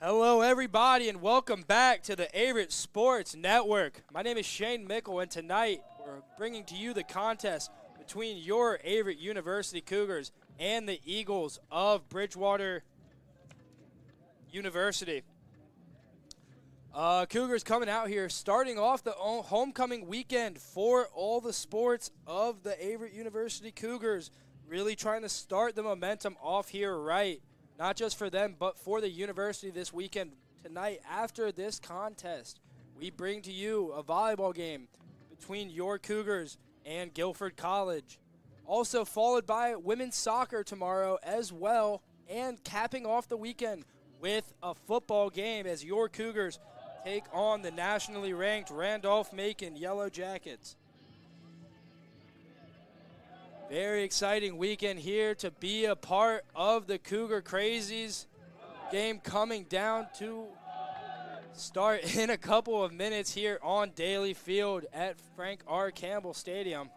Hello, everybody, and welcome back to the Averett Sports Network. My name is Shane Mickle, and tonight we're bringing to you the contest between your Averett University Cougars and the Eagles of Bridgewater University. Cougars coming out here, starting off the homecoming weekend for all the sports of the Averett University Cougars. Really trying to start the momentum off here right. Not just for them, but for the university this weekend. Tonight, after this contest, we bring to you a volleyball game between your Cougars and Guilford College. Also followed by women's soccer tomorrow as well, and capping off the weekend with a football game as your Cougars take on the nationally ranked Randolph-Macon Yellow Jackets. Very exciting weekend here to be a part of the Cougar Crazies. Game coming down to start in a couple of minutes here on Daly Field at Frank R. Campbell Stadium.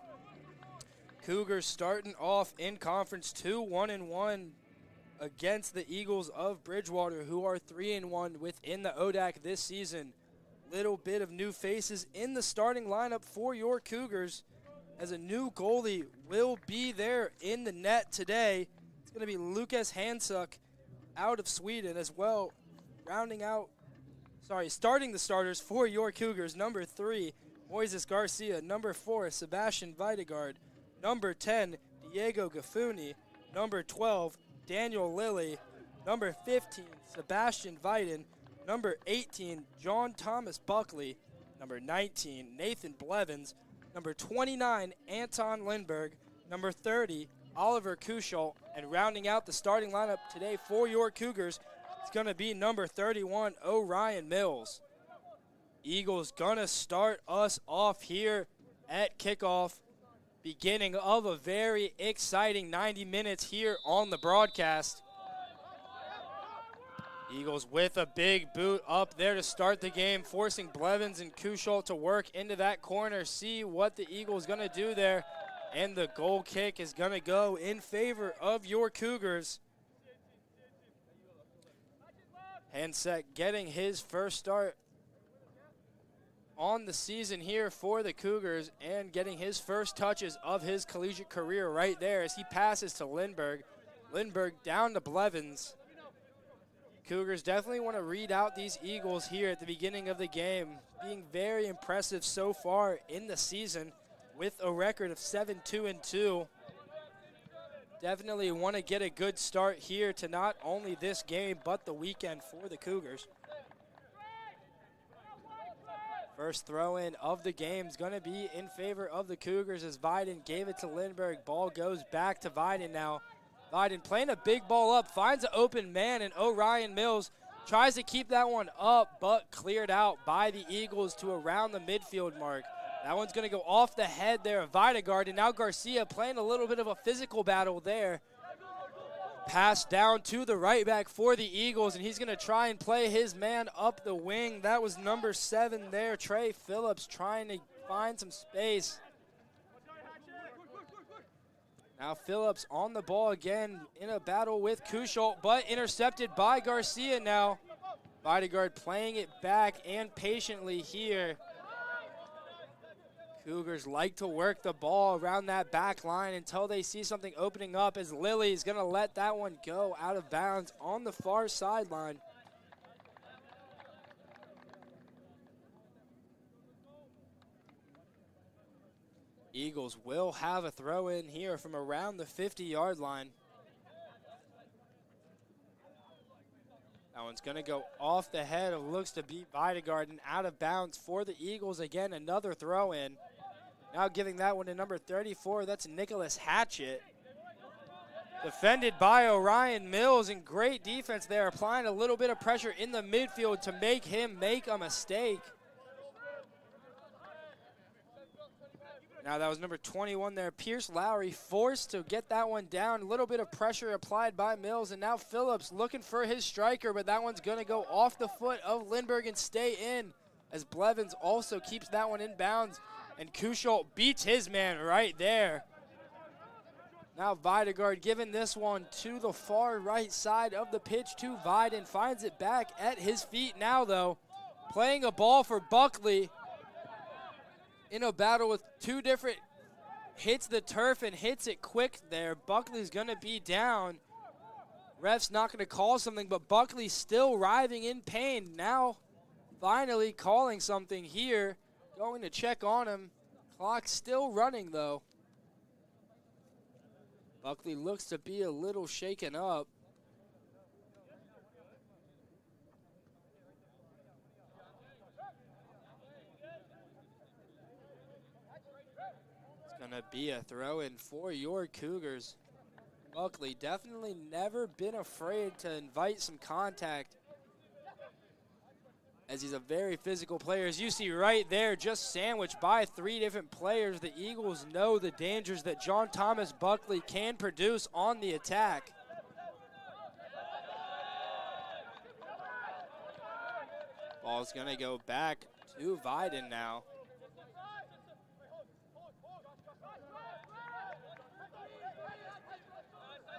Cougars starting off in conference 2-1-1 against the Eagles of Bridgewater, who are 3-1 within the ODAC this season. Little bit of new faces in the starting lineup for your Cougars, as a new goalie will be there in the net today. It's going to be Lucas Hansuk out of Sweden as well. Starting the starters for your Cougars. Number 3, Moises Garcia. Number 4, Sebastian Videgard. Number 10, Diego Gaffuni. Number 12, Daniel Lilly. Number 15, Sebastian Viden. Number 18, John Thomas Buckley. Number 19, Nathan Blevins. Number 29, Anton Lindberg. Number 30, Oliver Kuschel. And rounding out the starting lineup today for your Cougars, it's going to be number 31, Orion Mills. Eagles going to start us off here at kickoff. Beginning of a very exciting 90 minutes here on the broadcast. Eagles with a big boot up there to start the game, forcing Blevins and Kuschel to work into that corner, see what the Eagles going to do there. And the goal kick is going to go in favor of your Cougars. Hansek getting his first start on the season here for the Cougars and getting his first touches of his collegiate career right there as he passes to Lindberg. Lindberg down to Blevins. Cougars definitely want to read out these Eagles here at the beginning of the game, being very impressive so far in the season with a record of 7-2-2. Definitely want to get a good start here to not only this game, but the weekend for the Cougars. First throw-in of the game is going to be in favor of the Cougars as Viden gave it to Lindberg. Ball goes back to Viden now. Viden playing a big ball up, finds an open man, and Orion Mills tries to keep that one up, but cleared out by the Eagles to around the midfield mark. That one's going to go off the head there of Videgard, and now Garcia playing a little bit of a physical battle there. Pass down to the right back for the Eagles, and he's going to try and play his man up the wing. That was number 7 there, Trey Phillips, trying to find some space. Now Phillips on the ball again in a battle with Kuschel, but intercepted by Garcia now. Videgard playing it back and patiently here. Cougars like to work the ball around that back line until they see something opening up, as Lilly is going to let that one go out of bounds on the far sideline. Eagles will have a throw in here from around the 50-yard line. That one's going to go off the head of looks to be Videgard and out of bounds for the Eagles. Again, another throw in. Now giving that one to number 34. That's Nicholas Hatchett. Defended by Orion Mills, and great defense there, applying a little bit of pressure in the midfield to make him make a mistake. Now that was number 21 there, Pierce Lowry, forced to get that one down. A little bit of pressure applied by Mills, and now Phillips looking for his striker, but that one's going to go off the foot of Lindberg and stay in, as Blevins also keeps that one in bounds, and Kuschel beats his man right there. Now Videgard giving this one to the far right side of the pitch to Viden. Finds it back at his feet now, though. Playing a ball for Buckley in a battle with two different hits the turf and hits it quick there. Buckley's going to be down. Ref's not going to call something, but Buckley's still writhing in pain. Now finally calling something here. Going to check on him. Clock still running, though. Buckley looks to be a little shaken up. It's going to be a throw-in for your Cougars. Buckley definitely never been afraid to invite some contact, as he's a very physical player. As you see right there, just sandwiched by three different players. The Eagles know the dangers that John Thomas Buckley can produce on the attack. Ball's gonna go back to Viden now.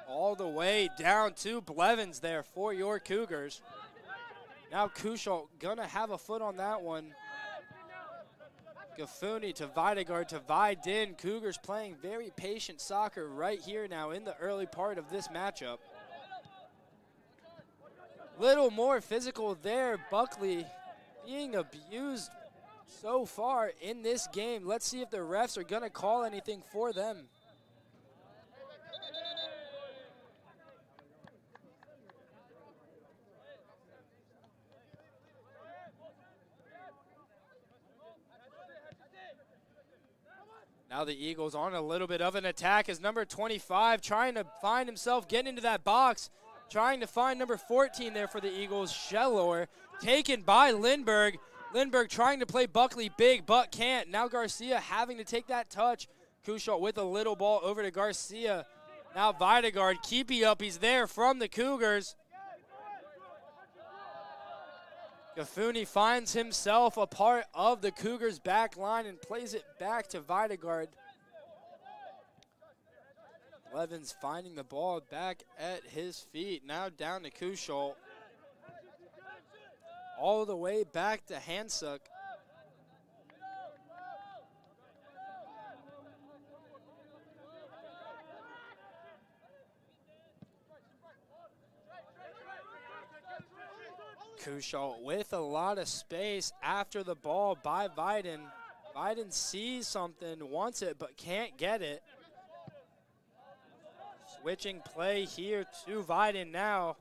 All the way down to Blevins there for your Cougars. Now Kushal gonna have a foot on that one. Gafuni to Videgard to Viden. Cougars playing very patient soccer right here now in the early part of this matchup. Little more physical there. Buckley being abused so far in this game. Let's see if the refs are gonna call anything for them. Now the Eagles on a little bit of an attack as number 25 trying to find himself getting into that box, trying to find number 14 there for the Eagles. Shellor taken by Lindbergh. Lindbergh trying to play Buckley big but can't. Now Garcia having to take that touch. Kushal with a little ball over to Garcia. Now Videgard keeping up. He's there from the Cougars. Gafuni finds himself a part of the Cougars' back line and plays it back to Videgard. Levins finding the ball back at his feet. Now down to Kushal. All the way back to Hansuk. Kushal with a lot of space after the ball by Viden. Viden sees something, wants it, but can't get it. Switching play here to Viden now.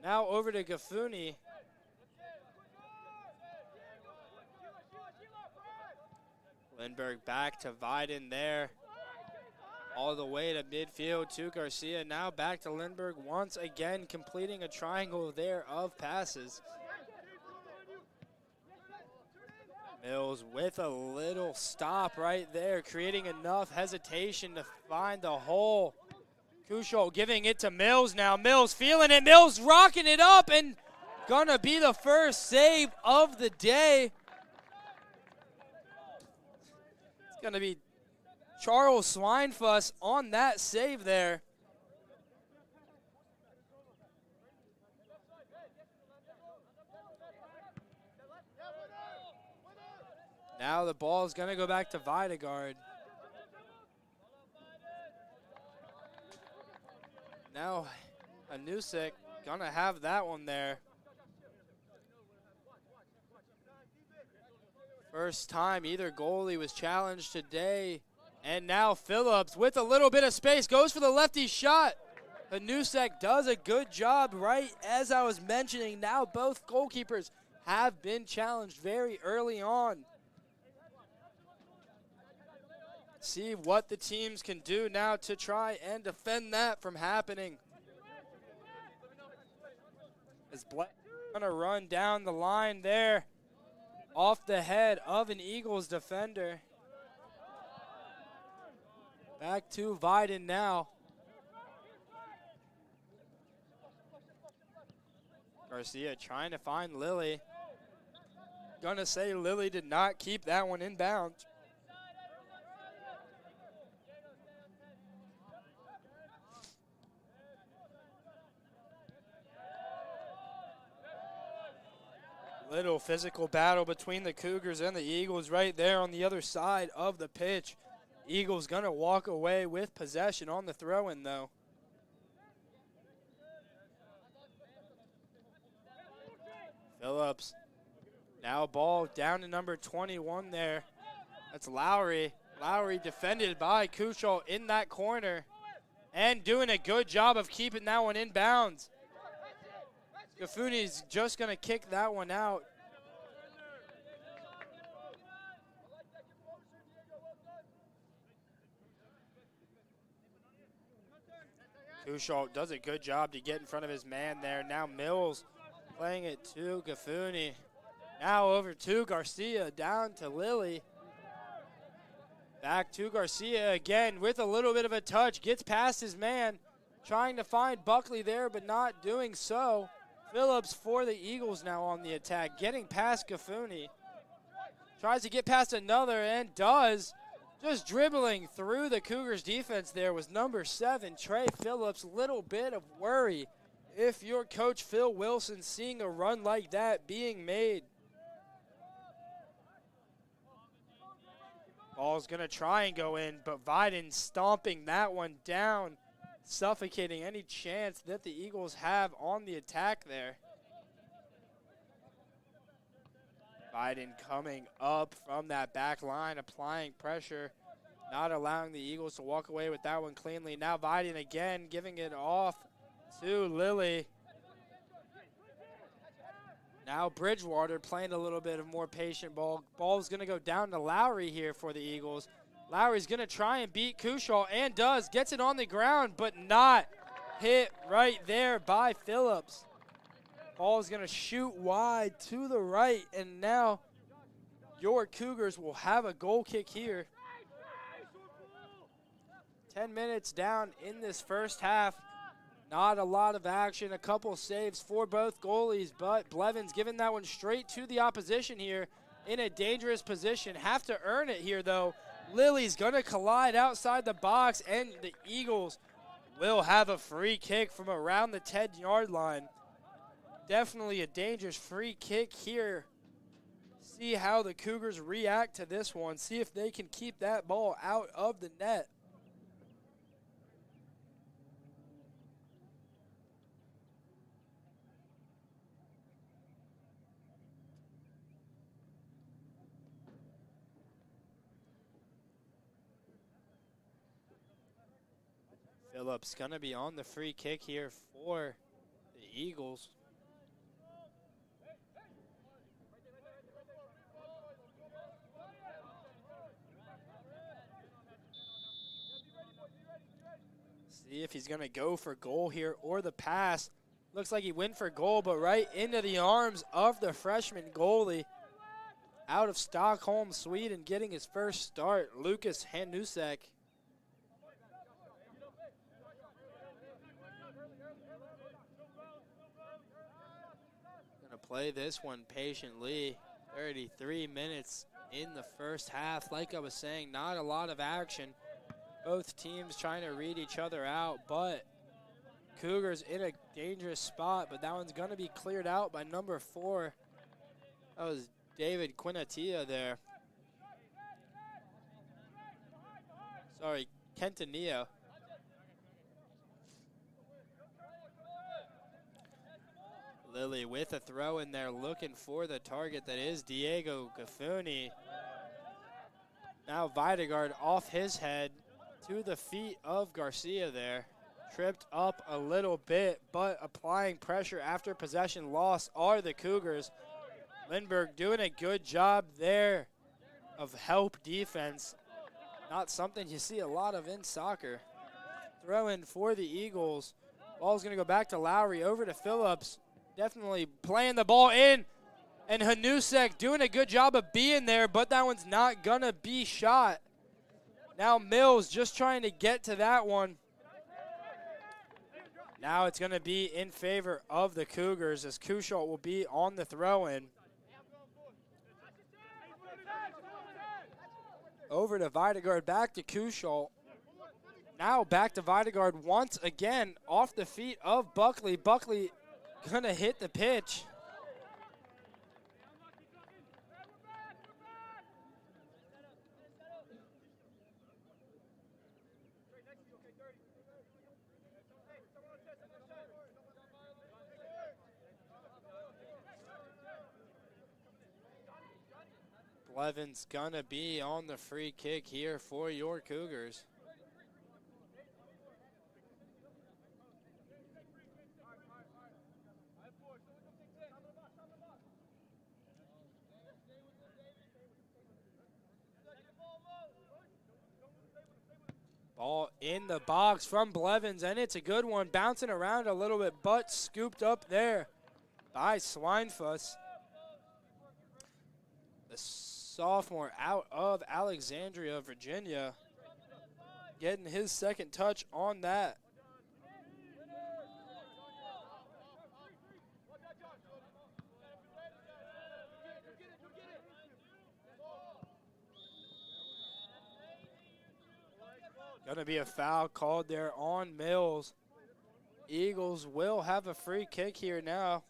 Now over to Gafuni. Lindbergh back to Viden there. All the way to midfield to Garcia. Now back to Lindbergh once again, completing a triangle there of passes. Mills with a little stop right there, creating enough hesitation to find the hole. Kushal giving it to Mills now. Mills feeling it. Mills rocking it up and gonna be the first save of the day. It's gonna be Charles Swinefuss on that save there. Now the ball is going to go back to Videgard. Now Anusik going to have that one there. First time either goalie was challenged today. And now Phillips with a little bit of space goes for the lefty shot. Anusik does a good job right as I was mentioning. Now both goalkeepers have been challenged very early on. See what the teams can do now to try and defend that from happening. As Black gonna run down the line there off the head of an Eagles defender. Back to Viden now. Garcia trying to find Lilly. Gonna say Lilly did not keep that one in bounds. Little physical battle between the Cougars and the Eagles right there on the other side of the pitch. Eagles gonna walk away with possession on the throw-in though. Phillips, now ball down to number 21 there. That's Lowry. Lowry defended by Kuchel in that corner and doing a good job of keeping that one in bounds. Gafuni's just gonna kick that one out. Kuchel does a good job to get in front of his man there. Now Mills playing it to Gafuni. Now over to Garcia, down to Lilly. Back to Garcia again with a little bit of a touch. Gets past his man, trying to find Buckley there, but not doing so. Phillips for the Eagles now on the attack, getting past Gafuni. Tries to get past another and does. Just dribbling through the Cougars defense there was number 7, Trey Phillips. Little bit of worry if you're Coach Phil Wilson seeing a run like that being made. Ball's gonna try and go in, but Viden stomping that one down, suffocating any chance that the Eagles have on the attack there. Biden coming up from that back line, applying pressure, not allowing the Eagles to walk away with that one cleanly. Now Biden again giving it off to Lilly. Now Bridgewater playing a little bit of more patient ball. Ball's going to go down to Lowry here for the Eagles. Lowry's going to try and beat Kuchel and does. Gets it on the ground, but not hit right there by Phillips. Ball's going to shoot wide to the right, and now your Cougars will have a goal kick here. 10 minutes down in this first half. Not a lot of action, a couple saves for both goalies, but Blevins giving that one straight to the opposition here in a dangerous position. Have to earn it here, though. Lilly's going to collide outside the box, and the Eagles will have a free kick from around the 10-yard line. Definitely a dangerous free kick here. See how the Cougars react to this one. See if they can keep that ball out of the net. Phillips going to be on the free kick here for the Eagles. See if he's going to go for goal here or the pass. Looks like he went for goal, but right into the arms of the freshman goalie out of Stockholm, Sweden, getting his first start, Lucas Hanusek. Going to play this one patiently. 33 minutes in the first half. Like I was saying, not a lot of action. Both teams trying to read each other out, but Cougars in a dangerous spot, but that one's going to be cleared out by number 4. That was David Quinatia there. Sorry, Quintanilla. Lilly with a throw in there, looking for the target that is Diego Gafuni. Now Videgard off his head to the feet of Garcia there. Tripped up a little bit, but applying pressure after possession loss are the Cougars. Lindbergh doing a good job there of help defense. Not something you see a lot of in soccer. Throw in for the Eagles. Ball's going to go back to Lowry, over to Phillips. Definitely playing the ball in. And Hanusek doing a good job of being there, but that one's not going to be shot. Now Mills just trying to get to that one. Now it's going to be in favor of the Cougars as Kuchel will be on the throw-in. Over to Videgard, back to Kuchel. Now back to Videgard once again off the feet of Buckley. Buckley going to hit the pitch. Blevins gonna be on the free kick here for your Cougars. Ball in the box from Blevins, and it's a good one. Bouncing around a little bit, but scooped up there by Swinefuss. The sophomore out of Alexandria, Virginia, getting his second touch on that. Going to be a foul called there on Mills. Eagles will have a free kick here now.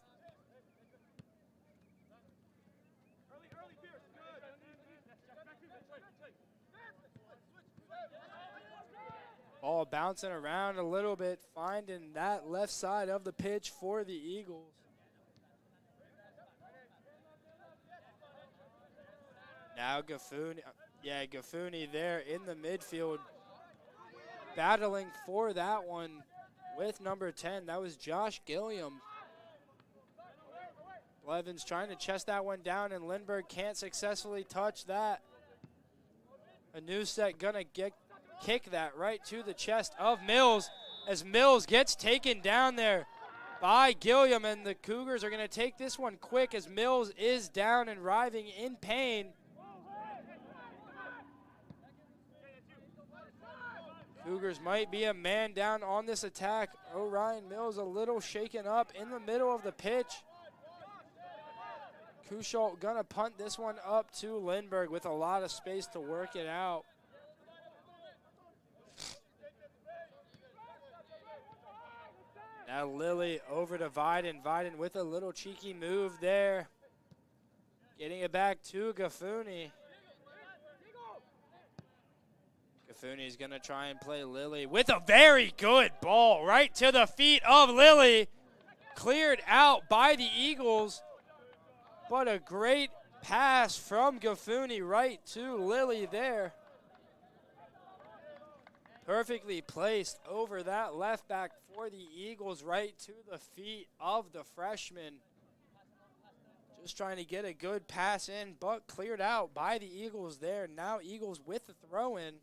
Ball bouncing around a little bit, finding that left side of the pitch for the Eagles. Now Gafuni there in the midfield, battling for that one with number 10. That was Josh Gilliam. Blevins trying to chest that one down, and Lindbergh can't successfully touch that. A new set gonna kick that right to the chest of Mills, as Mills gets taken down there by Gilliam, and the Cougars are gonna take this one quick as Mills is down and writhing in pain. Cougars might be a man down on this attack. Orion Mills a little shaken up in the middle of the pitch. Kuschalt gonna punt this one up to Lindbergh with a lot of space to work it out. Now Lilly over to Viden. Viden with a little cheeky move there. Getting it back to Gafuni. Gafuni's gonna try and play Lilly with a very good ball right to the feet of Lilly. Cleared out by the Eagles, but a great pass from Gafuni right to Lilly there. Perfectly placed over that left back for the Eagles, right to the feet of the freshman. Just trying to get a good pass in, but cleared out by the Eagles there. Now Eagles with the throw in.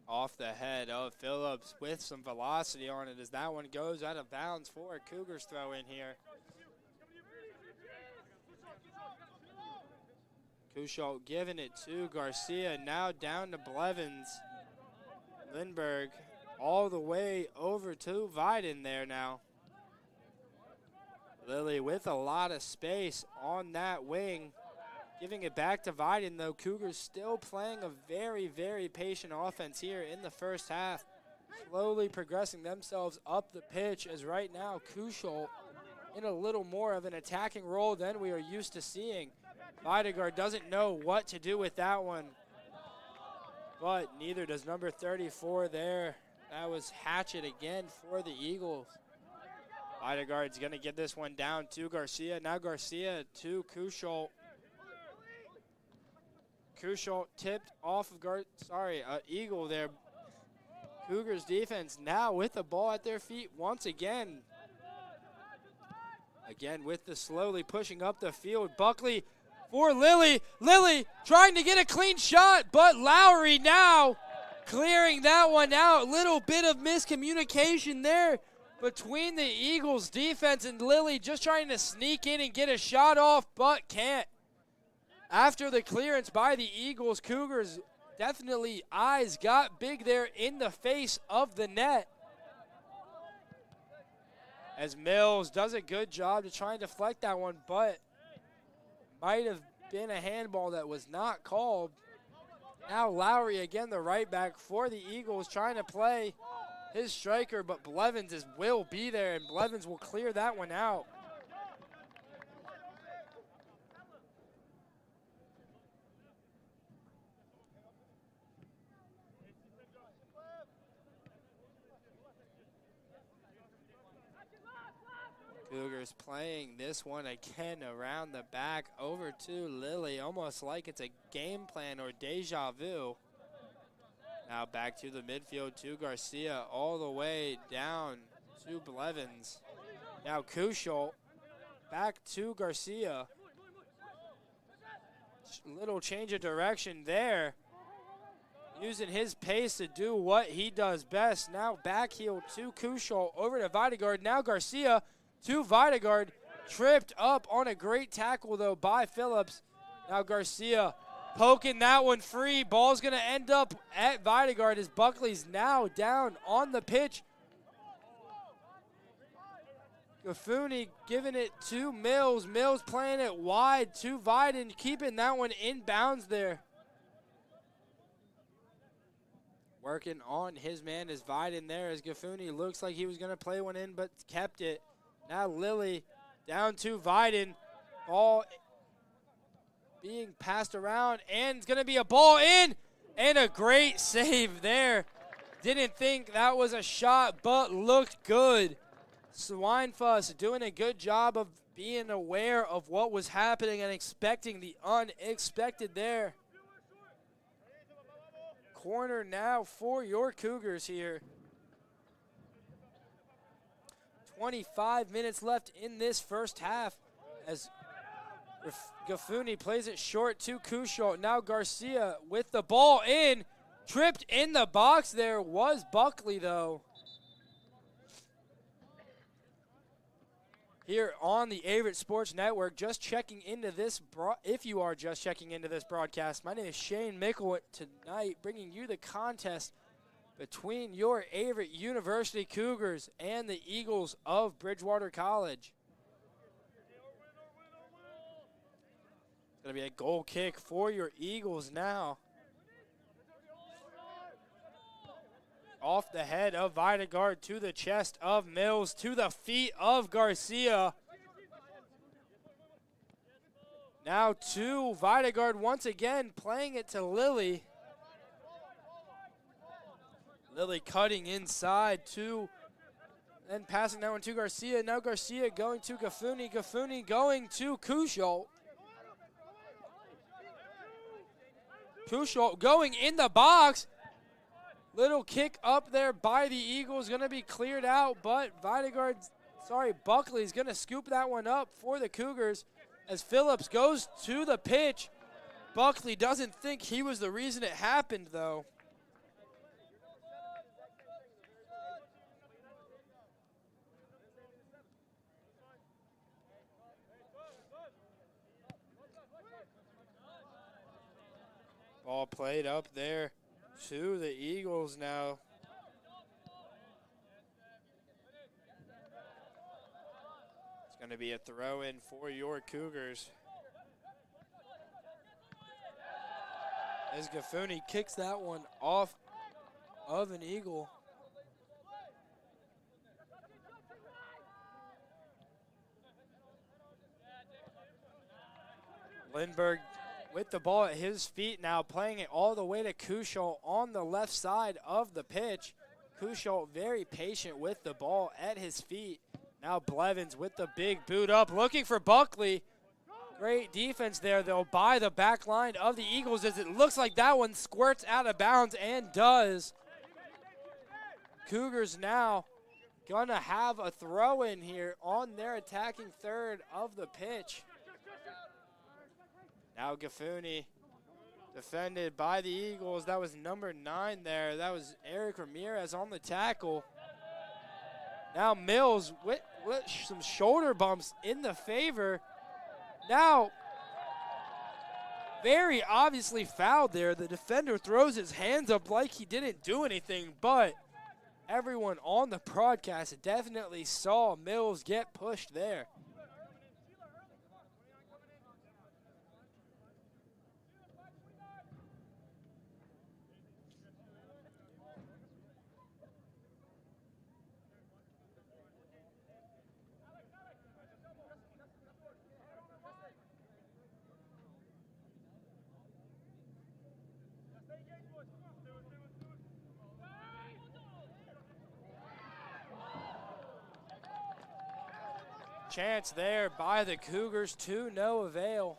Off the head of Phillips with some velocity on it as that one goes out of bounds for a Cougars throw in here. Kuschalt giving it to Garcia, now down to Blevins. Lindbergh all the way over to Viden there now. Lilly with a lot of space on that wing. Giving it back to Viden, though. Cougars still playing a very, very patient offense here in the first half. Slowly progressing themselves up the pitch as right now Kuschalt in a little more of an attacking role than we are used to seeing. Videgard doesn't know what to do with that one, but neither does number 34 there. That was Hatchet again for the Eagles. Videgard's going to get this one down to Garcia. Now Garcia to Kuschalt. Kuschalt tipped off of Eagle there. Cougars defense now with the ball at their feet once again. Again with the slowly pushing up the field. Buckley for Lilly. Lilly trying to get a clean shot, but Lowry now clearing that one out. Little bit of miscommunication there between the Eagles defense and Lilly, just trying to sneak in and get a shot off, but can't. After the clearance by the Eagles, Cougars definitely eyes got big there in the face of the net. As Mills does a good job to try and deflect that one, but might have been a handball that was not called. Now Lowry again, the right back for the Eagles, trying to play his striker, but Blevins will be there, and Blevins will clear that one out. Cougars playing this one again around the back over to Lily, almost like it's a game plan or deja vu. Now back to the midfield to Garcia, all the way down to Blevins. Now Kuschel back to Garcia. Little change of direction there. Using his pace to do what he does best. Now back heel to Kuschel, over to Videgard. Now Garcia to Videgard. Tripped up on a great tackle, though, by Phillips. Now Garcia poking that one free. Ball's going to end up at Videgard as Buckley's now down on the pitch. Gafuni giving it to Mills. Mills playing it wide to Viden, keeping that one in bounds there. Working on his man is Viden there as Gafuni looks like he was going to play one in but kept it. Now Lilly down to Viden. Ball being passed around and it's going to be a ball in and a great save there. Didn't think that was a shot but looked good. Swinefuss doing a good job of being aware of what was happening and expecting the unexpected there. Corner now for your Cougars here. 25 minutes left in this first half as Gafuni plays it short to Kuschel. Now Garcia with the ball in. Tripped in the box there was Buckley, though. Here on the Averett Sports Network, just checking into this, if you are just checking into this broadcast, my name is Shane Mickle tonight, bringing you the contest between your Averett University Cougars and the Eagles of Bridgewater College. It's going to be a goal kick for your Eagles now. Off the head of Videgard to the chest of Mills, to the feet of Garcia. Now to Videgard once again, playing it to Lilly. Lilly cutting inside to, and passing that one to Garcia. Now Garcia going to Gafuni. Gafuni going to Kuschel. Kuschel going in the box. Little kick up there by the Eagles, going to be cleared out, but Buckley's going to scoop that one up for the Cougars as Phillips goes to the pitch. Buckley doesn't think he was the reason it happened, though. Ball played up there to the Eagles now. It's going to be a throw-in for your Cougars. As Gafuni kicks that one off of an Eagle. Lindbergh with the ball at his feet now, playing it all the way to Kuschel on the left side of the pitch. Kuschel very patient with the ball at his feet. Now Blevins with the big boot up, looking for Buckley. Great defense there, though, by the back line of the Eagles, as it looks like that one squirts out of bounds and does. Cougars now gonna have a throw-in here on their attacking third of the pitch. Now Gafuni defended by the Eagles. That was number 9 there. That was Eric Ramirez on the tackle. Now Mills with some shoulder bumps in the favor. Now, very obviously fouled there. The defender throws his hands up like he didn't do anything, but everyone on the broadcast definitely saw Mills get pushed there. chance there by the Cougars to no avail.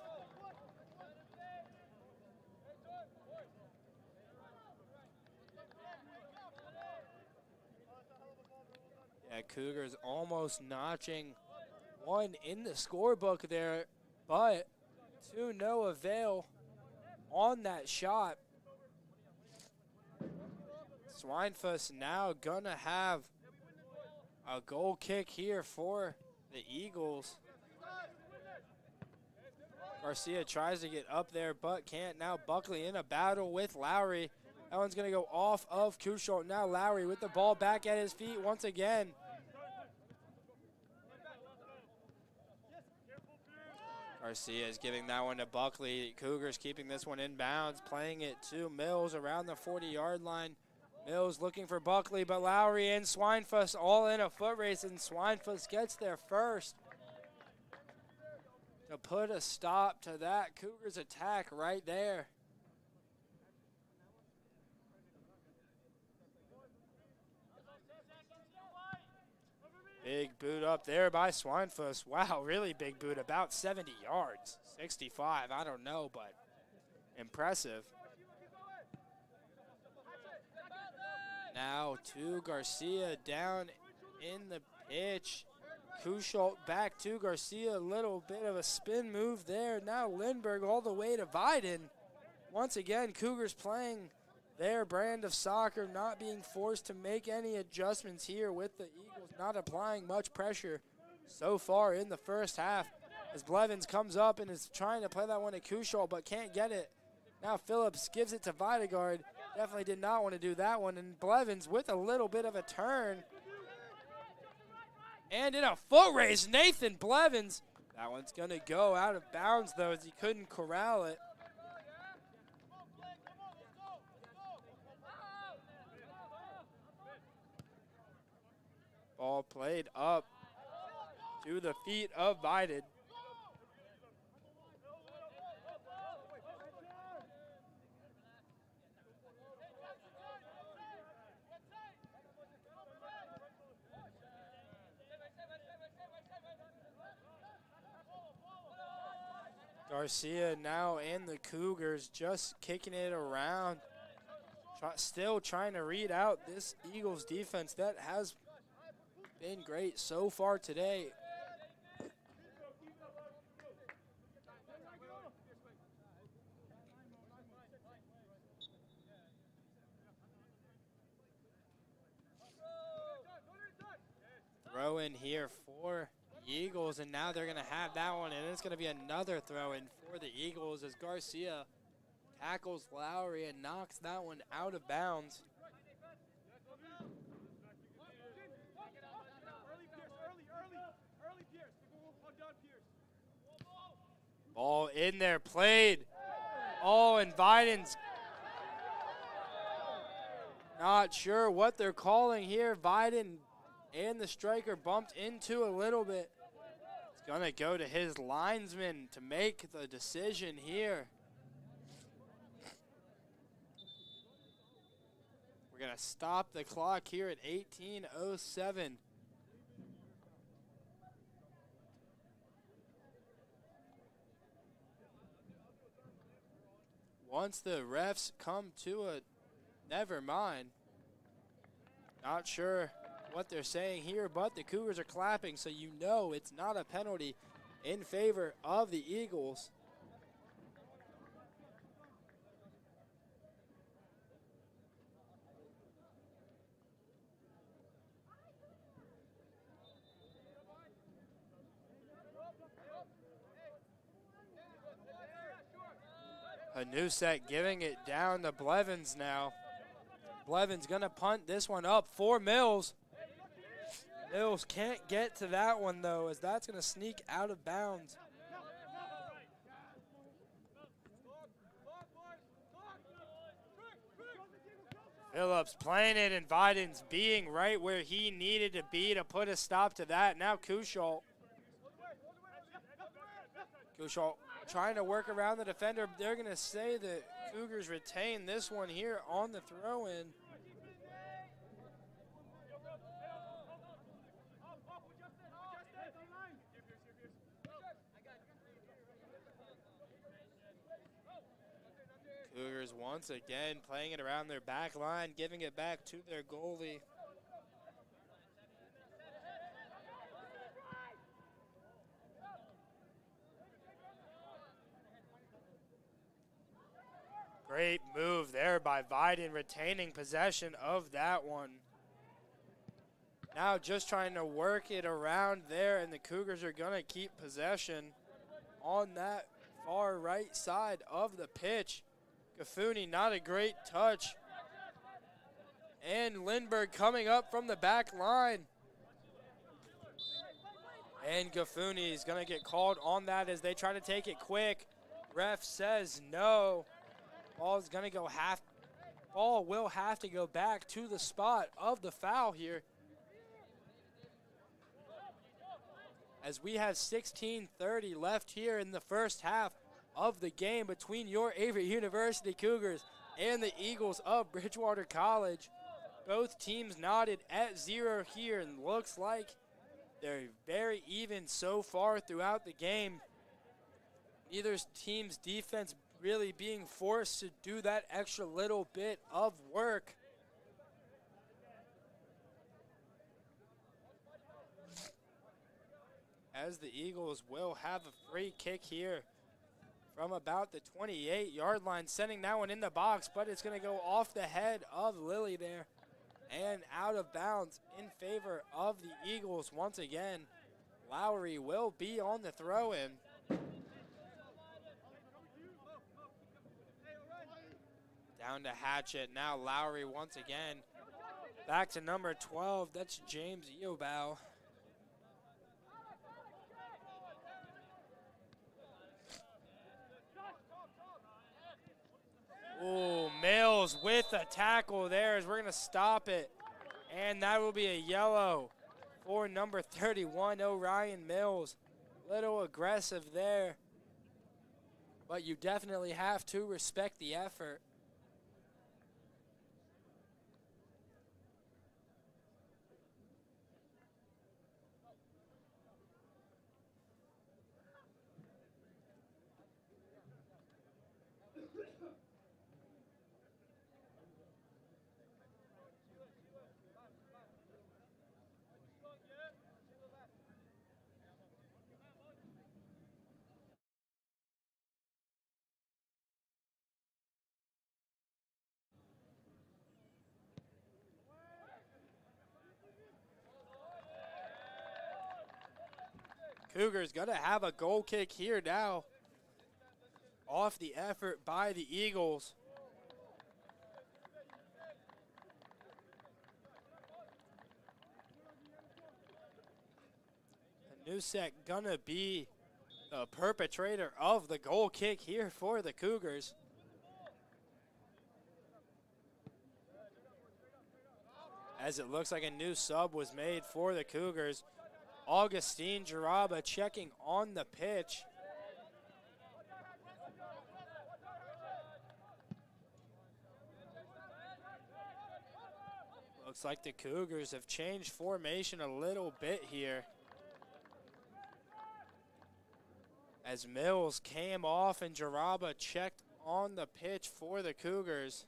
Yeah, Cougars almost notching one in the scorebook there, but to no avail on that shot. Schweinfuss now gonna have a goal kick here for the Eagles. Garcia tries to get up there, but can't. Now Buckley in a battle with Lowry. That one's gonna go off of Kuschel. Now Lowry with the ball back at his feet once again. Garcia is giving that one to Buckley. Cougars keeping this one in bounds, playing it to Mills around the 40-yard line. Mills looking for Buckley, but Lowry and Schweinfuss all in a foot race, and Schweinfuss gets there first to put a stop to that Cougars attack right there. Big boot up there by Schweinfuss. Wow, really big boot, about 70 yards. 65, I don't know, but impressive. Now to Garcia down in the pitch. Kuschel back to Garcia, a little bit of a spin move there. Now Lindbergh all the way to Biden. Once again, Cougars playing their brand of soccer, not being forced to make any adjustments here with the Eagles, not applying much pressure so far in the first half. As Blevins comes up and is trying to play that one to Kuschel, but can't get it. Now Phillips gives it to Videgard. Definitely did not want to do that one. And Blevins with a little bit of a turn. And in a foot race, Nathan Blevins. That one's going to go out of bounds, though, as he couldn't corral it. Ball played up to the feet of Biden. Garcia now and the Cougars just kicking it around. Still trying to read out this Eagles defense that has been great so far today. Throw in here for the Eagles, and now they're going to have that one, and it's going to be another throw in for the Eagles as Garcia tackles Lowry and knocks that one out of bounds. Ball in there, played. Oh, and Biden's not sure what they're calling here. Biden and the striker bumped into a little bit. It's going to go to his linesman to make the decision here. We're going to stop the clock here at 18:07. Once the refs come to a never mind. Not sure what they're saying here, but the Cougars are clapping, so you know it's not a penalty in favor of the Eagles. Hanusek giving it down to Blevins now. Blevins gonna punt this one up for Mills. Mills can't get to that one though, as that's gonna sneak out of bounds. Phillips playing it, and Biden's being right where he needed to be to put a stop to that. Now Kuschel trying to work around the defender. They're going to say that Cougars retain this one here on the throw-in. Eagles once again playing it around their back line, giving it back to their goalie. Great move there by Viden, retaining possession of that one. Now just trying to work it around there, and the Cougars are going to keep possession on that far right side of the pitch. Gafuni, not a great touch. And Lindbergh coming up from the back line. And Gafuni is going to get called on that as they try to take it quick. Ref says no. Ball will have to go back to the spot of the foul here, as we have 16:30 left here in the first half of the game between your Averett University Cougars and the Eagles of Bridgewater College. Both teams knotted at 0 here, and looks like they're very even so far throughout the game. Neither team's defense really being forced to do that extra little bit of work. As the Eagles will have a free kick here from about the 28-yard line, sending that one in the box, but it's going to go off the head of Lilly there and out of bounds in favor of the Eagles once again. Lowry will be on the throw-in. Down to Hatchett, now Lowry once again. Back to number 12, that's James Eobow. Ooh, Mills with a tackle there as we're going to stop it. And that will be a yellow for number 31, Orion Mills. Little aggressive there, but you definitely have to respect the effort. Cougars going to have a goal kick here now off the effort by the Eagles. Nusek going to be the perpetrator of the goal kick here for the Cougars. As it looks like a new sub was made for the Cougars. Augustine Jaraba checking on the pitch. Looks like the Cougars have changed formation a little bit here, as Mills came off and Jaraba checked on the pitch for the Cougars.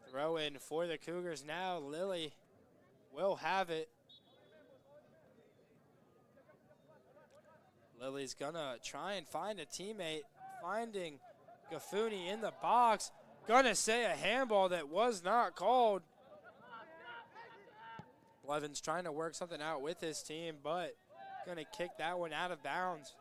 Throw in for the Cougars now. Lilly will have it. Lilly's gonna try and find a teammate, finding Gafuni in the box. Gonna say a handball that was not called. Blevins trying to work something out with his team, but gonna kick that one out of bounds.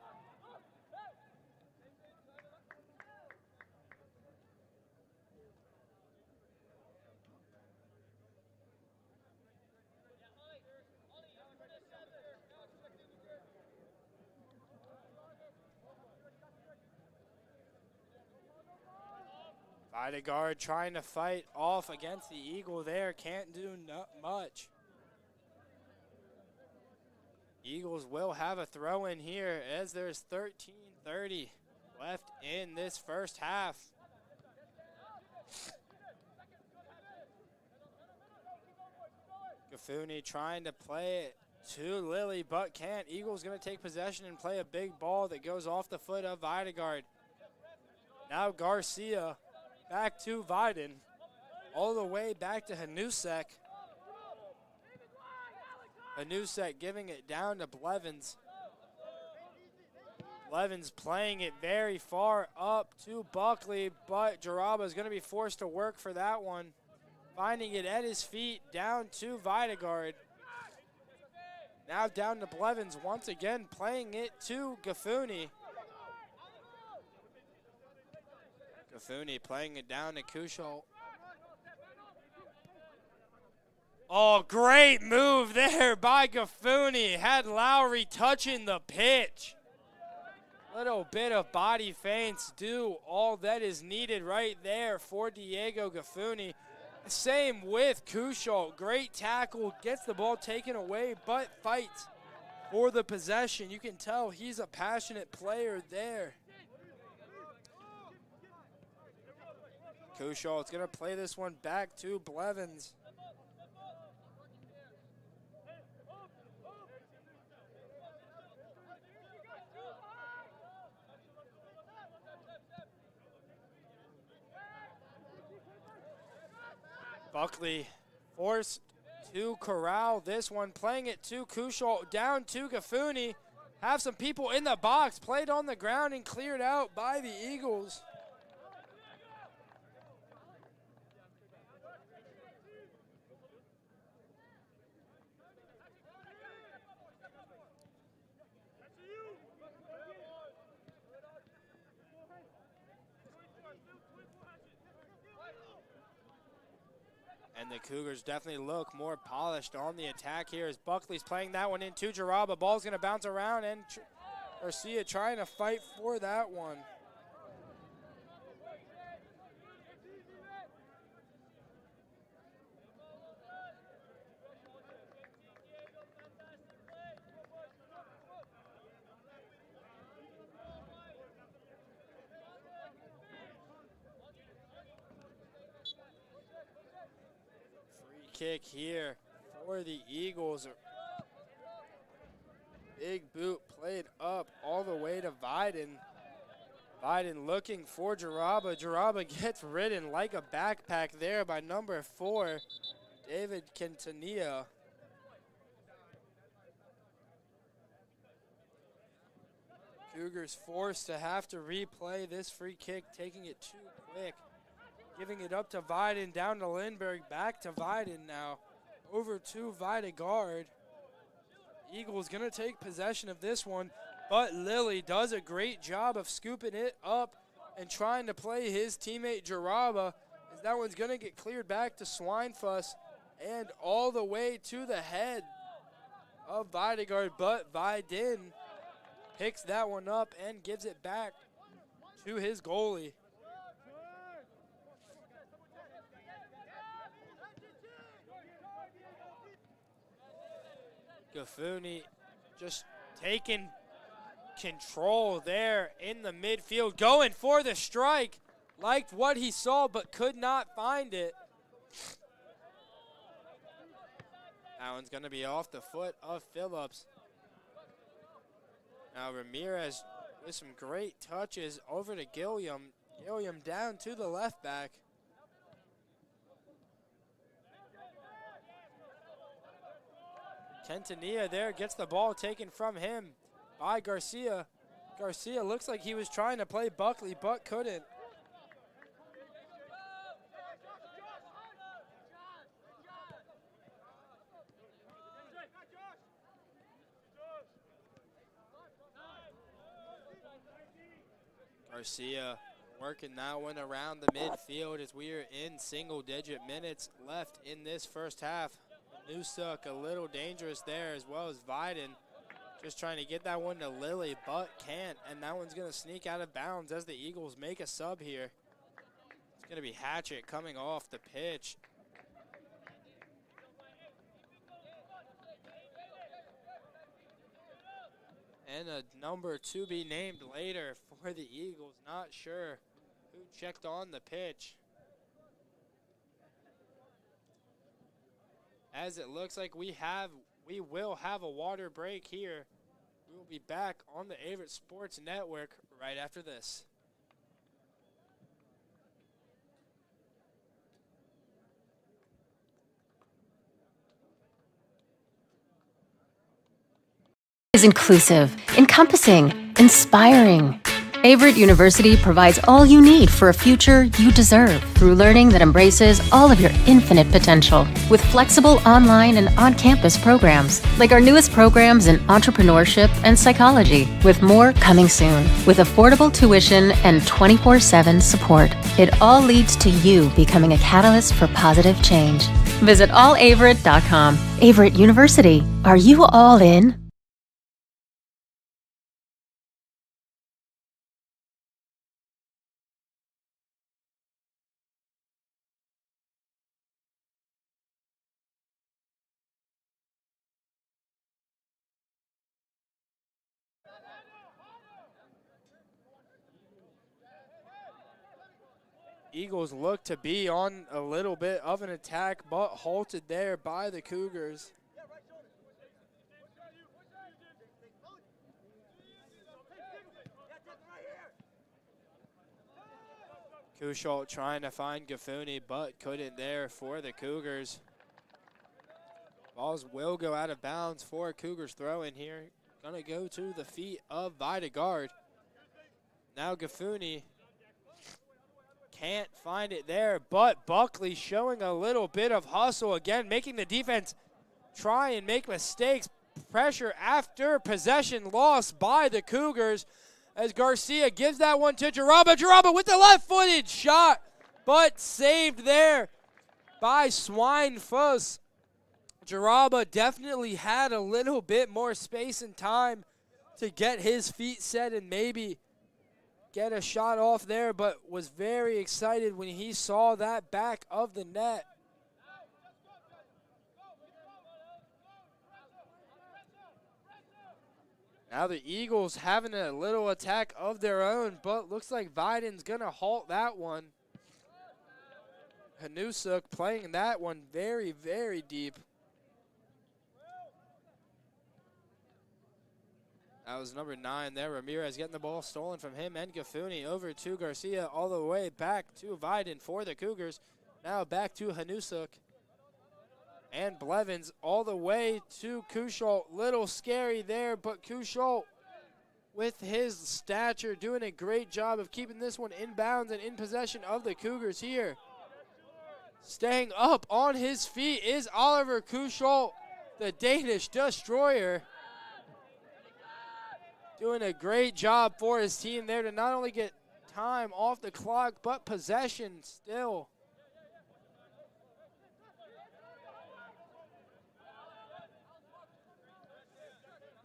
Guard trying to fight off against the Eagle there. Can't do much. Eagles will have a throw in here as there's 13:30 left in this first half. Gafuni trying to play it to Lilly, but can't. Eagles going to take possession and play a big ball that goes off the foot of Videgard. Now Garcia back to Viden. All the way back to Hanusek. Hanusek giving it down to Blevins. Blevins playing it very far up to Buckley, but Jaraba is going to be forced to work for that one. Finding it at his feet, down to Videgard. Now down to Blevins once again, playing it to Gafuni. Gafuni playing it down to Kushel. Oh, great move there by Gafuni. Had Lowry touching the pitch. Little bit of body feints do all that is needed right there for Diego Gafuni. Same with Kushel. Great tackle, gets the ball taken away, but fights for the possession. You can tell he's a passionate player there. Kushel is going to play this one back to Blevins. Buckley forced to corral this one, playing it to Kushel, down to Gafuni. Have some people in the box, played on the ground and cleared out by the Eagles. And the Cougars definitely look more polished on the attack here as Buckley's playing that one into Jaraba. Ball's going to bounce around, and Garcia trying to fight for that one. Kick here for the Eagles. Big boot played up all the way to Viden. Viden looking for Jaraba. Jaraba gets ridden like a backpack there by number 4, David Quintanilla. Cougars forced to have to replay this free kick, taking it too quick. Giving it up to Viden, down to Lindbergh, back to Viden now. Over to Videgard. Eagles going to take possession of this one, but Lilly does a great job of scooping it up and trying to play his teammate Jaraba, as that one's going to get cleared back to Swinefuss and all the way to the head of Videgard, but Viden picks that one up and gives it back to his goalie. Gafuni just taking control there in the midfield, going for the strike. Liked what he saw, but could not find it. That one's going to be off the foot of Phillips. Now Ramirez with some great touches over to Gilliam. Gilliam down to the left back. Quintanilla there gets the ball taken from him by Garcia. Garcia looks like he was trying to play Buckley, but couldn't. Garcia working that one around the midfield as we are in single-digit minutes left in this first half. Newsuck a little dangerous there, as well as Viden. Just trying to get that one to Lilly, but can't. And that one's going to sneak out of bounds as the Eagles make a sub here. It's going to be Hatchett coming off the pitch. And a number to be named later for the Eagles. Not sure who checked on the pitch. As it looks like we have we will have a water break here. We will be back on the Averett Sports Network right after this. Is inclusive, encompassing, inspiring. Averett University provides all you need for a future you deserve through learning that embraces all of your infinite potential with flexible online and on-campus programs like our newest programs in entrepreneurship and psychology, with more coming soon. With affordable tuition and 24/7 support, it all leads to you becoming a catalyst for positive change. Visit allaverett.com. Averett University. Are you all in? Eagles look to be on a little bit of an attack, but halted there by the Cougars. Kusholt trying to find Gafuni, but couldn't there for the Cougars. Balls will go out of bounds for Cougars throw in here. Gonna go to the feet of Videgard. Now Gafuni can't find it there, but Buckley showing a little bit of hustle again, making the defense try and make mistakes. Pressure after possession lost by the Cougars as Garcia gives that one to Jaraba. Jaraba with the left-footed shot, but saved there by Swine-Fuss. Jaraba definitely had a little bit more space and time to get his feet set and maybe get a shot off there, but was very excited when he saw that back of the net. Now the Eagles having a little attack of their own, but looks like Biden's going to halt that one. Hanusuk playing that one very, very deep. That was number 9 there. Ramirez getting the ball stolen from him and Gafuni over to Garcia all the way back to Viden for the Cougars. Now back to Hanusuk. And Blevins all the way to Kusholt. Little scary there, but Kusholt with his stature doing a great job of keeping this one in bounds and in possession of the Cougars here. Staying up on his feet is Oliver Kusholt, the Danish destroyer. Doing a great job for his team there to not only get time off the clock, but possession still.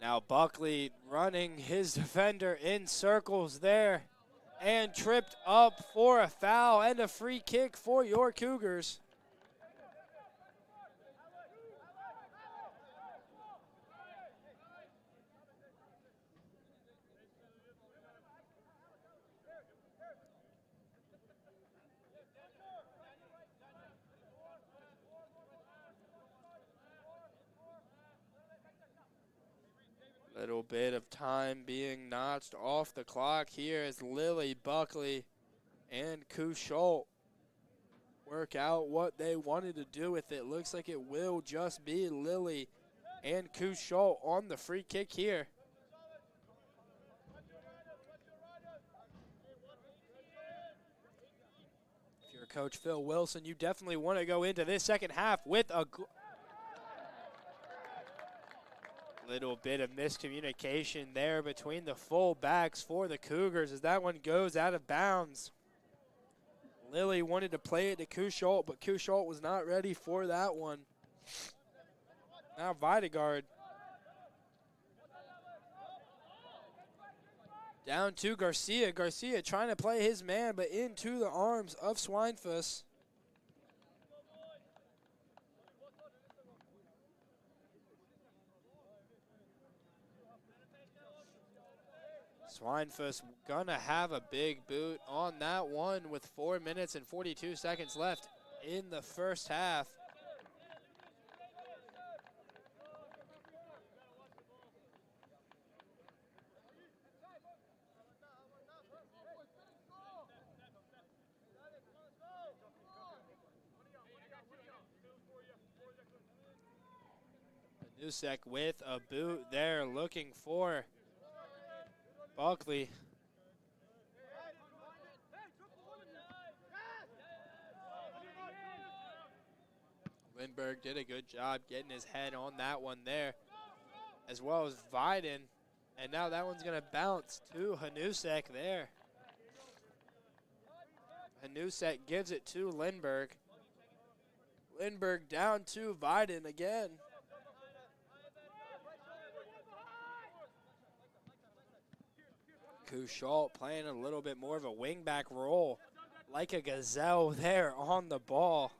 Now Buckley running his defender in circles there and tripped up for a foul and a free kick for your Cougars. Little bit of time being notched off the clock here as Lilly, Buckley, and Kusholt work out what they wanted to do with it. Looks like it will just be Lilly and Kusholt on the free kick here. If you're Coach Phil Wilson, you definitely want to go into this second half with a little bit of miscommunication there between the full backs for the Cougars as that one goes out of bounds. Lilly wanted to play it to Kusholt, but Kusholt was not ready for that one. Now Videgard down to Garcia. Garcia trying to play his man, but into the arms of Swine-Fuss. Swine-Fuss gonna have a big boot on that one with 4 minutes and 42 seconds left in the first half. Nusek with a boot there, looking for Buckley. Lindbergh did a good job getting his head on that one there, as well as Viden. And now that one's going to bounce to Hanusek there. Hanusek gives it to Lindbergh. Lindbergh down to Viden again. Couchot playing a little bit more of a wingback role, like a gazelle there on the ball.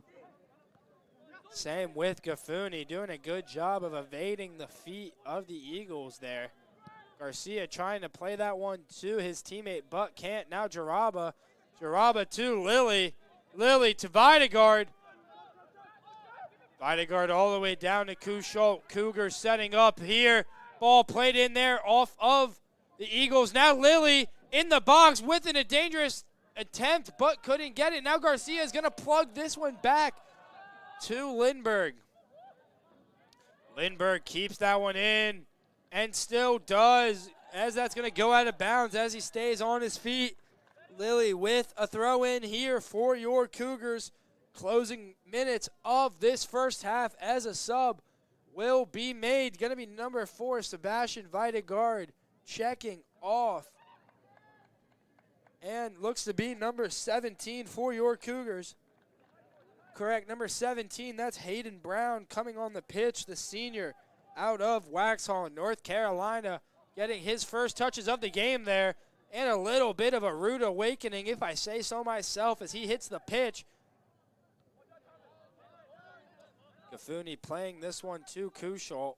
Same with Gafuni, doing a good job of evading the feet of the Eagles there. Garcia trying to play that one to his teammate, but can't. Now Jaraba. Jaraba to Lilly. Lilly to Videgard. Videgard all the way down to Couchot. Cougars setting up here. Ball played in there off of the Eagles. Now Lilly in the box with a dangerous attempt, but couldn't get it. Now Garcia is going to plug this one back to Lindbergh. Lindbergh keeps that one in and still does, as that's going to go out of bounds as he stays on his feet. Lilly with a throw in here for your Cougars. Closing minutes of this first half as a sub will be made. Going to be number 4, Sebastian Videgard, checking off. And looks to be number 17 for your Cougars. Correct, number 17, that's Hayden Brown coming on the pitch, the senior out of Waxhaw, North Carolina, getting his first touches of the game there, and a little bit of a rude awakening, if I say so myself, as he hits the pitch. Gafuni playing this one to Couchot.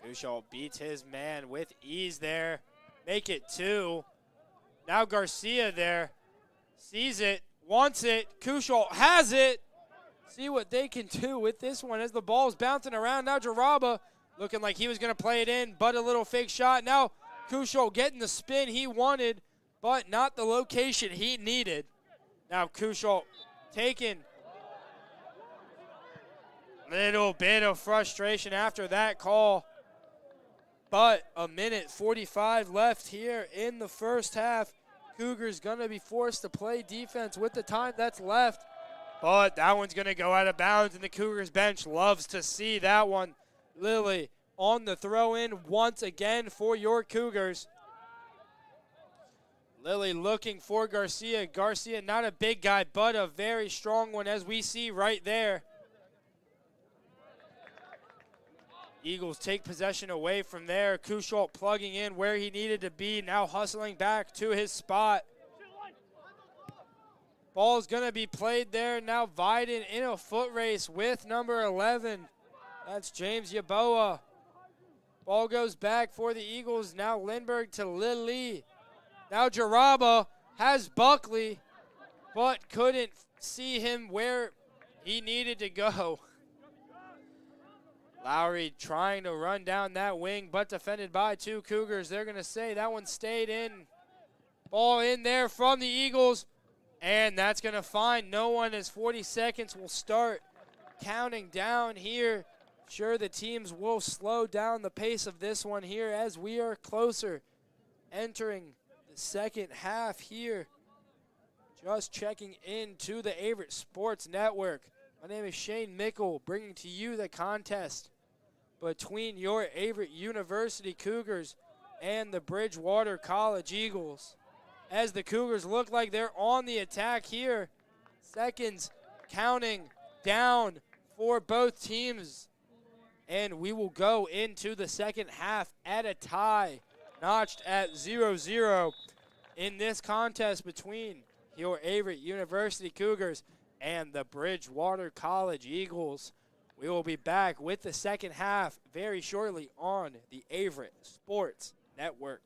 Couchot beats his man with ease there. Make it 2. Now Garcia there. Sees it, wants it. Couchot has it. See what they can do with this one as the ball's bouncing around. Now Jaraba looking like he was going to play it in, but a little fake shot. Now Couchot getting the spin he wanted, but not the location he needed. Now Couchot taking little bit of frustration after that call. But a minute 45 left here in the first half. Cougars going to be forced to play defense with the time that's left. But that one's going to go out of bounds, and the Cougars bench loves to see that one. Lilly on the throw-in once again for your Cougars. Lilly looking for Garcia. Garcia, not a big guy, but a very strong one, as we see right there. Eagles take possession away from there. Couchot plugging in where he needed to be, now hustling back to his spot. Ball's going to be played there. Now Viden in a foot race with number 11. That's James Yaboa. Ball goes back for the Eagles. Now Lindbergh to Lilly. Now Jaraba has Buckley, but couldn't see him where he needed to go. Lowry trying to run down that wing, but defended by 2 Cougars. They're going to say that one stayed in. Ball in there from the Eagles, and that's going to find no one as 40 seconds will start counting down here. Sure, the teams will slow down the pace of this one here as we are closer entering the second half here. Just checking into the Averett Sports Network. My name is Shane Mickle, bringing to you the contest between your Averett University Cougars and the Bridgewater College Eagles. As the Cougars look like they're on the attack here. Seconds counting down for both teams. And we will go into the second half at a tie, notched at 0-0 in this contest between your Averett University Cougars and the Bridgewater College Eagles. We will be back with the second half very shortly on the Averett Sports Network.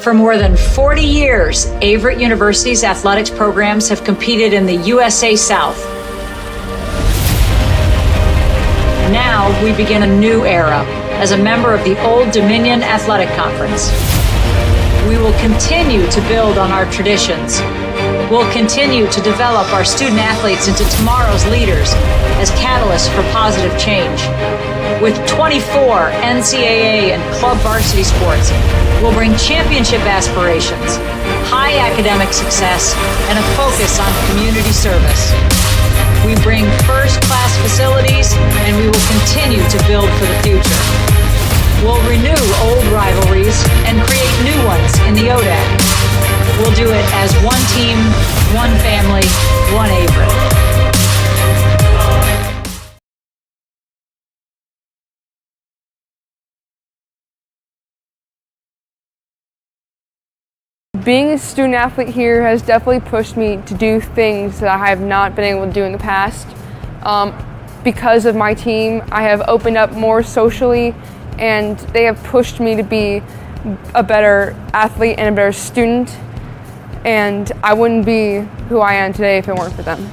For more than 40 years, Averett University's athletics programs have competed in the USA South. Now we begin a new era as a member of the Old Dominion Athletic Conference. We will continue to build on our traditions. We'll continue to develop our student athletes into tomorrow's leaders as catalysts for positive change. With 24 NCAA and club varsity sports, we'll bring championship aspirations, high academic success, and a focus on community service. We bring first-class facilities, and we will continue to build for the future. We'll renew old rivalries and create new ones in the ODAC. We'll do it as one team, one family, one Averett. Being a student athlete here has definitely pushed me to do things that I have not been able to do in the past. Because of my team, I have opened up more socially, and they have pushed me to be a better athlete and a better student. And I wouldn't be who I am today if it weren't for them.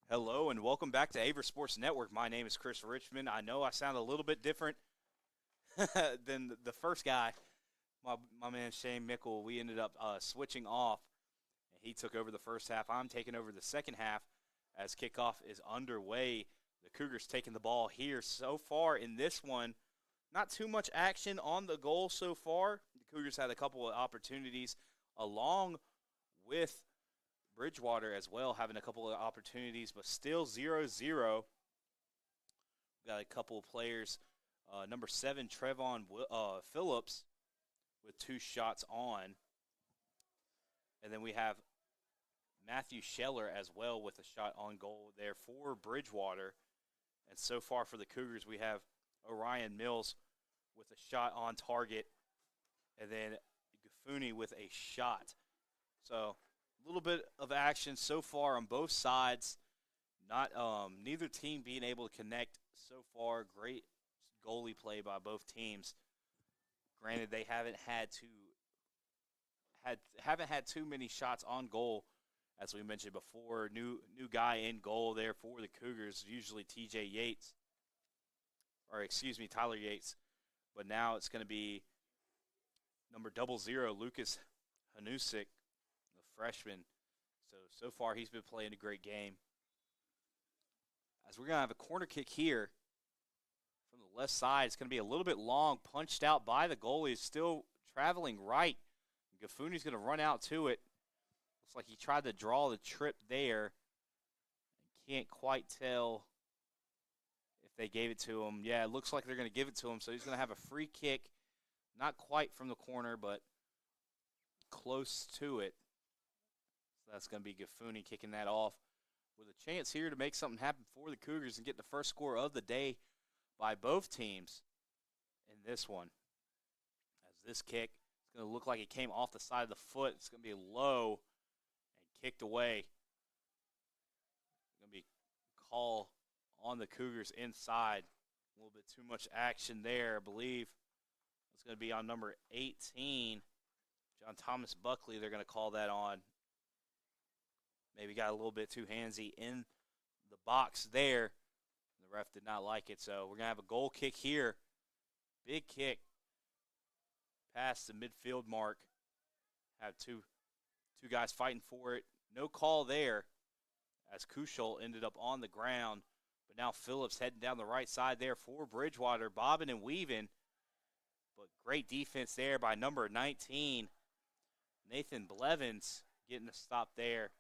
Hello and welcome back to Averett Sports Network. My name is Chris Richmond. I know I sound a little bit different than the first guy, my man Shane Mickle. We ended up switching off, and he took over the first half. I'm taking over the second half as kickoff is underway. The Cougars taking the ball here. So far in this one, not too much action on the goal so far. The Cougars had a couple of opportunities along with Bridgewater as well, having a couple of opportunities, but still 0-0. Got a couple of players. Number 7, Trevon Phillips with 2 shots on. And then we have Matthew Scheller as well with a shot on goal there for Bridgewater. And so far for the Cougars, we have Orion Mills with a shot on target, and then Gafuni with a shot. So a little bit of action so far on both sides. Not neither team being able to connect so far. Great goalie play by both teams. Granted, they haven't had too many shots on goal, as we mentioned before. New guy in goal there for the Cougars, usually Tyler Yates. But now it's going to be number 00, Lucas Hanusik, freshman. So far he's been playing a great game. As we're going to have a corner kick here from the left side. It's going to be a little bit long, punched out by the goalie. He's still traveling right. Gafuni's going to run out to it. Looks like he tried to draw the trip there. Can't quite tell if they gave it to him. Yeah, it looks like they're going to give it to him. So he's going to have a free kick. Not quite from the corner, but close to it. So that's going to be Gafuni kicking that off with a chance here to make something happen for the Cougars and get the first score of the day by both teams in this one. As this kick is going to look like it came off the side of the foot. It's going to be low and kicked away. Going to be a call on the Cougars inside. A little bit too much action there, I believe. It's going to be on number 18, John Thomas Buckley. They're going to call that on. Maybe got a little bit too handsy in the box there. The ref did not like it, so we're going to have a goal kick here. Big kick past the midfield mark. Have two guys fighting for it. No call there as Kushel ended up on the ground. But now Phillips heading down the right side there for Bridgewater, bobbing and weaving. But great defense there by number 19, Nathan Blevins, getting a stop there.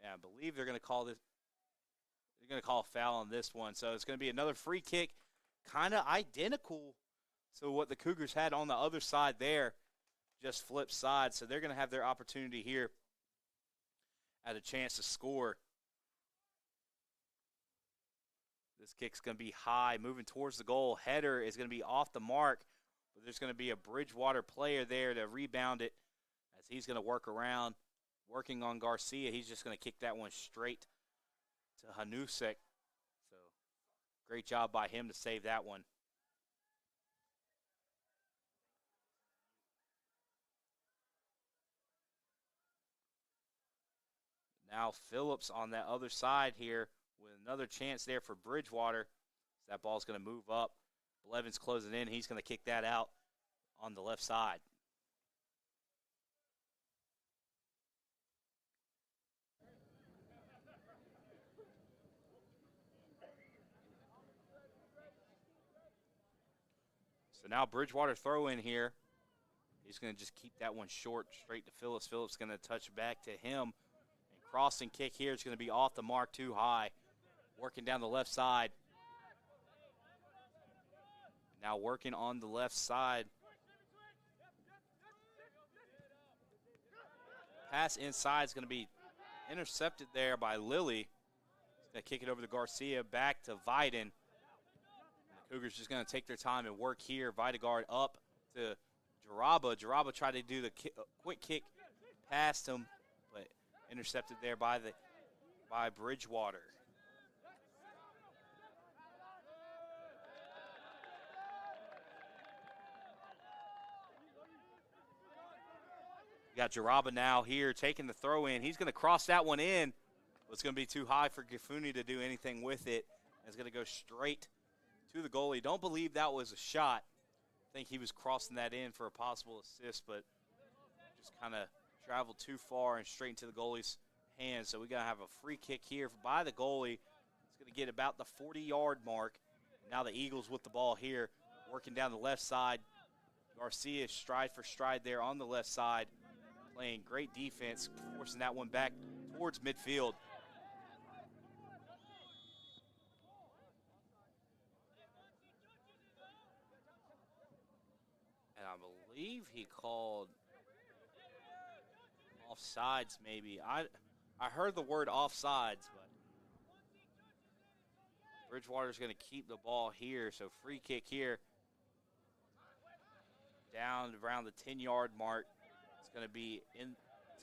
Yeah, I believe they're going to call this. They're going to call a foul on this one. So it's going to be another free kick, kind of identical to what the Cougars had on the other side there, just flip side. So they're going to have their opportunity here at a chance to score. This kick's going to be high, moving towards the goal. Header is going to be off the mark, but there's going to be a Bridgewater player there to rebound it as he's going to work around, working on Garcia. He's just going to kick that one straight to Hanusek. So great job by him to save that one. Now Phillips on that other side here with another chance there for Bridgewater. That ball's going to move up. Blevins closing in. He's going to kick that out on the left side. So now Bridgewater throw in here. He's going to just keep that one short, straight to Phillips. Phillips going to touch back to him. And crossing kick here is going to be off the mark, too high. Working down the left side. Now working on the left side. Pass inside is going to be intercepted there by Lilly. He's going to kick it over to Garcia, back to Viden. The Cougars just going to take their time and work here. Videgard up to Jaraba. Jaraba tried to do the quick kick past him, but intercepted there by Bridgewater. We got Jaraba now here taking the throw in. He's going to cross that one in, It's going to be too high for Gafuni to do anything with it. It's going to go straight to the goalie. Don't believe that was a shot. I think he was crossing that in for a possible assist, but just kind of traveled too far and straight into the goalie's hands. So we got to have a free kick here by the goalie. It's going to get about the 40-yard mark. Now the Eagles with the ball here, working down the left side. Garcia stride for stride there on the left side, playing great defense, forcing that one back towards midfield. And I believe he called offsides maybe. I heard the word offsides, but Bridgewater's going to keep the ball here, so free kick here. Down around the 10-yard mark. It's going to be into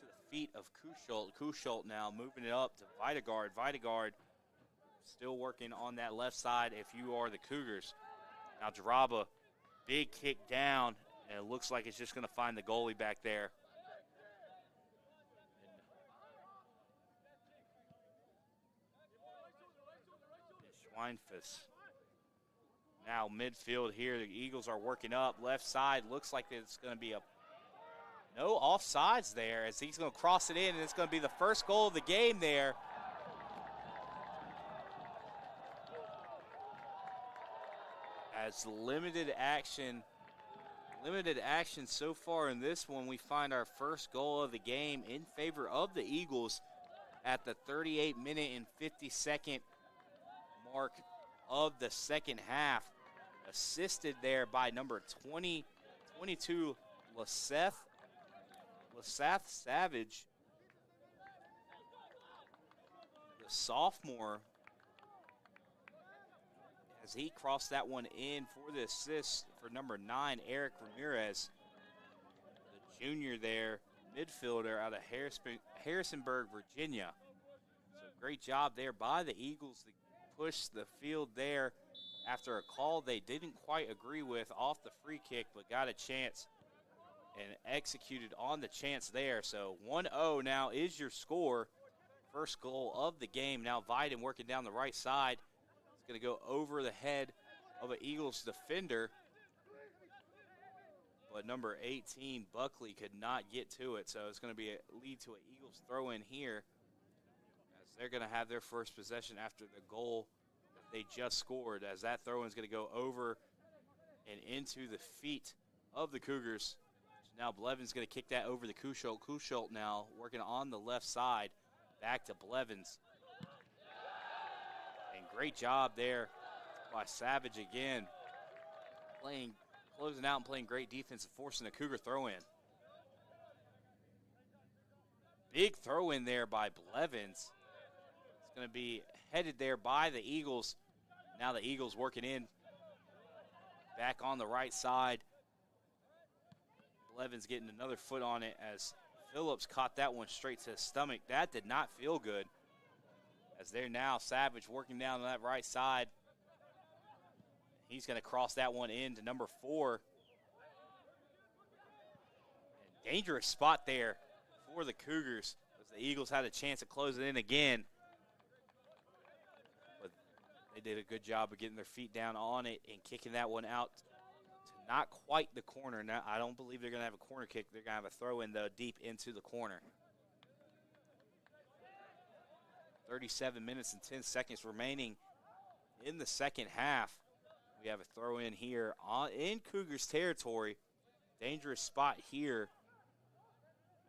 the feet of Kuschult. Kuschult now moving it up to Videgard. Videgard still working on that left side if you are the Cougars. Now Jaraba, big kick down, and it looks like it's just going to find the goalie back there. Schweinfuss. Now midfield here, the Eagles are working up. Left side looks like it's going to be no offsides there as he's going to cross it in, and it's going to be the first goal of the game there. As limited action so far in this one, we find our first goal of the game in favor of the Eagles at the 38-minute and 50-second mark of the second half. Assisted there by number 22, Laseth Savage, the sophomore, as he crossed that one in for the assist for number 9, Eric Ramirez, the junior there, midfielder out of Harrisonburg, Virginia. So great job there by the Eagles to push the field there after a call they didn't quite agree with off the free kick, but got a chance and executed on the chance there. So 1-0 now is your score. First goal of the game. Now Viden working down the right side. It's going to go over the head of an Eagles defender. But number 18, Buckley, could not get to it. So it's going to be a lead to an Eagles throw in here, as they're going to have their first possession after the goal they just scored, as that throw-in is going to go over and into the feet of the Cougars. So now Blevins going to kick that over to Kuschult. Kuschult now working on the left side. Back to Blevins. And great job there by Savage again. Closing out and playing great defense and forcing a Cougar throw-in. Big throw-in there by Blevins. It's going to be headed there by the Eagles. Now the Eagles working in. Back on the right side. Blevins getting another foot on it as Phillips caught that one straight to the stomach. That did not feel good. As they're now Savage working down that right side. He's going to cross that one in to number 4. And dangerous spot there for the Cougars, as the Eagles had a chance to close it in again. But they did a good job of getting their feet down on it and kicking that one out to not quite the corner. Now, I don't believe they're going to have a corner kick. They're going to have a throw-in, though, deep into the corner. 37 minutes and 10 seconds remaining in the second half. We have a throw-in here in Cougars territory. Dangerous spot here,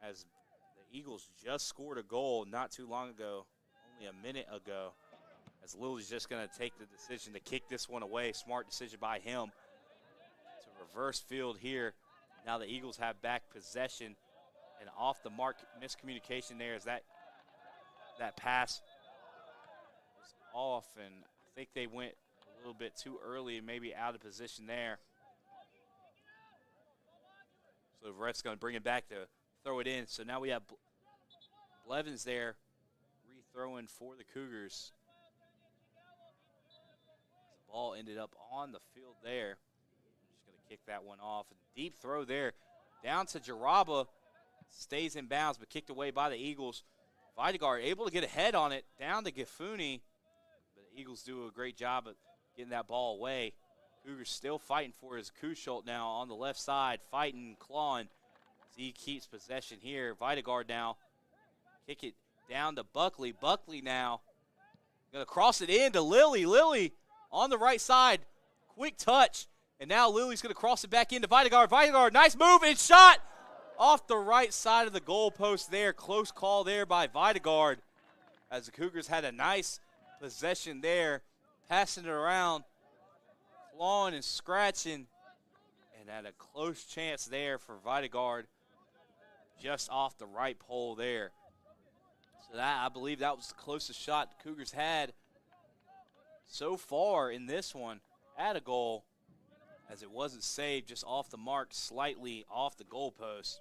as the Eagles just scored a goal not too long ago, only a minute ago, as Lily's just going to take the decision to kick this one away. Smart decision by him to reverse field here. Now the Eagles have back possession, and off the mark miscommunication there as that pass was off, and I think they went a little bit too early and maybe out of position there. So the ref's going to bring it back to throw it in. So now we have Blevins there re-throwing for the Cougars. The ball ended up on the field there. Just going to kick that one off. A deep throw there down to Jaraba. Stays in bounds but kicked away by the Eagles. Videgard able to get ahead on it, down to Gafuni. But the Eagles do a great job of getting that ball away. Cougars still fighting for his Kusholt now on the left side, fighting, clawing. As he keeps possession here. Videgard now. Kick it down to Buckley. Buckley now going to cross it in to Lilly. Lilly on the right side. Quick touch. And now Lily's going to cross it back into Videgard. Videgard, nice move and shot off the right side of the goalpost there. Close call there by Videgard as the Cougars had a nice possession there. Passing it around, clawing and scratching. And had a close chance there for Videgard just off the right pole there. So that, I believe that was the closest shot the Cougars had so far in this one at a goal, as it wasn't saved, just off the mark, slightly off the goalpost.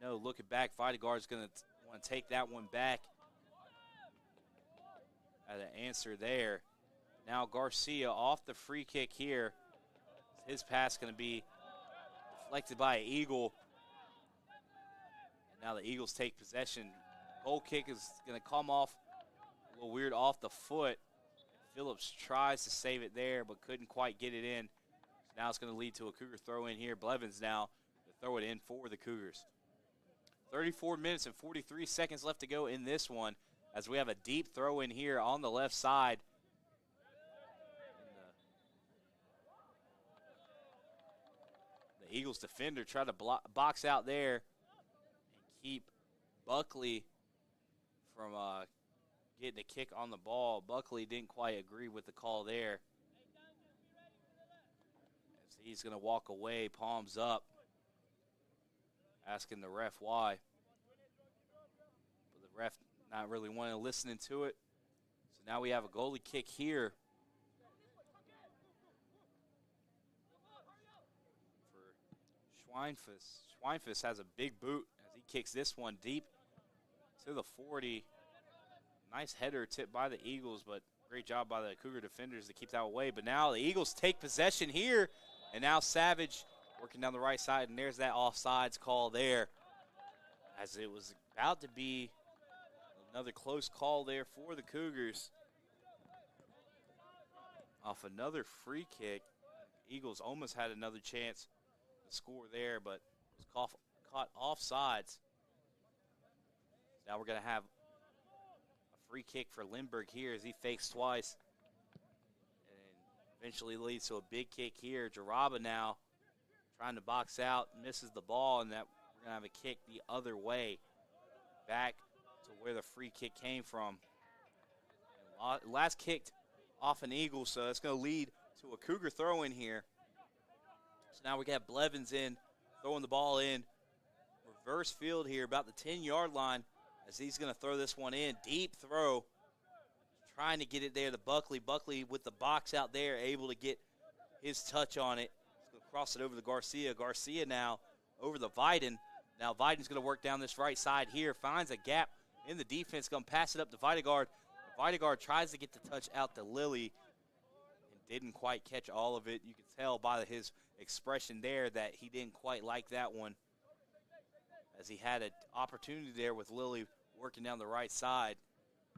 I know looking back, Videgard's going to want to take that one back at an answer there. Now Garcia off the free kick here. His pass going to be deflected by an Eagle. And now the Eagles take possession. Goal kick is going to come off a little weird off the foot. Phillips tries to save it there, but couldn't quite get it in. So now it's going to lead to a Cougar throw in here. Blevins now to throw it in for the Cougars. 34 minutes and 43 seconds left to go in this one as we have a deep throw in here on the left side. The Eagles defender try to box out there and keep Buckley from getting a kick on the ball. Buckley didn't quite agree with the call there. As he's going to walk away, palms up, asking the ref why. But the ref not really wanting to listen to it. So now we have a goalie kick here for Schweinfuss. Schweinfuss has a big boot as he kicks this one deep to the 40. Nice header tipped by the Eagles, but great job by the Cougar defenders to keep that away. But now the Eagles take possession here, and now Savage working down the right side, and there's that offsides call there, as it was about to be another close call there for the Cougars. Off another free kick, Eagles almost had another chance to score there, but was caught offsides. Now we're going to have free kick for Lindbergh here as he fakes twice and eventually leads to a big kick here. Jaraba now trying to box out, misses the ball, and that we're going to have a kick the other way back to where the free kick came from. And last kicked off an Eagle, so that's going to lead to a Cougar throw in here. So now we got Blevins in, throwing the ball in. Reverse field here, about the 10-yard line, as he's going to throw this one in. Deep throw, trying to get it there to Buckley. Buckley with the box out there, able to get his touch on it. He's going to cross it over to Garcia. Garcia now over to Viden. Now Viden's going to work down this right side here, finds a gap in the defense, going to pass it up to Videgard. Videgard tries to get the touch out to Lilly and didn't quite catch all of it. You can tell by his expression there that he didn't quite like that one, as he had an opportunity there with Lilly working down the right side.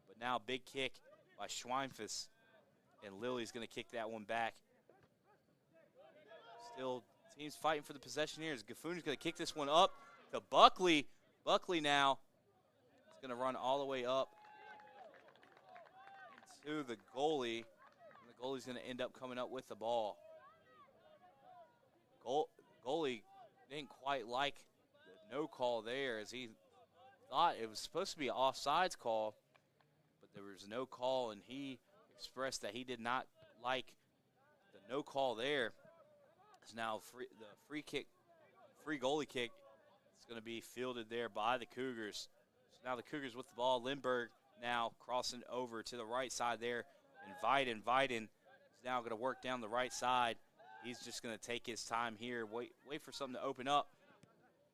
But now big kick by Schweinfuss, and Lilly's going to kick that one back. Still teams fighting for the possession here. Gafuni's going to kick this one up to Buckley. Buckley now is going to run all the way up to the goalie, and the goalie's going to end up coming up with the ball. Goalie didn't quite like the no call there, as he thought it was supposed to be an offsides call, but there was no call, and he expressed that he did not like the no call there. It's now the free goalie kick is going to be fielded there by the Cougars. So now the Cougars with the ball. Lindbergh now crossing over to the right side there, and Viden is now going to work down the right side. He's just going to take his time here, wait for something to open up.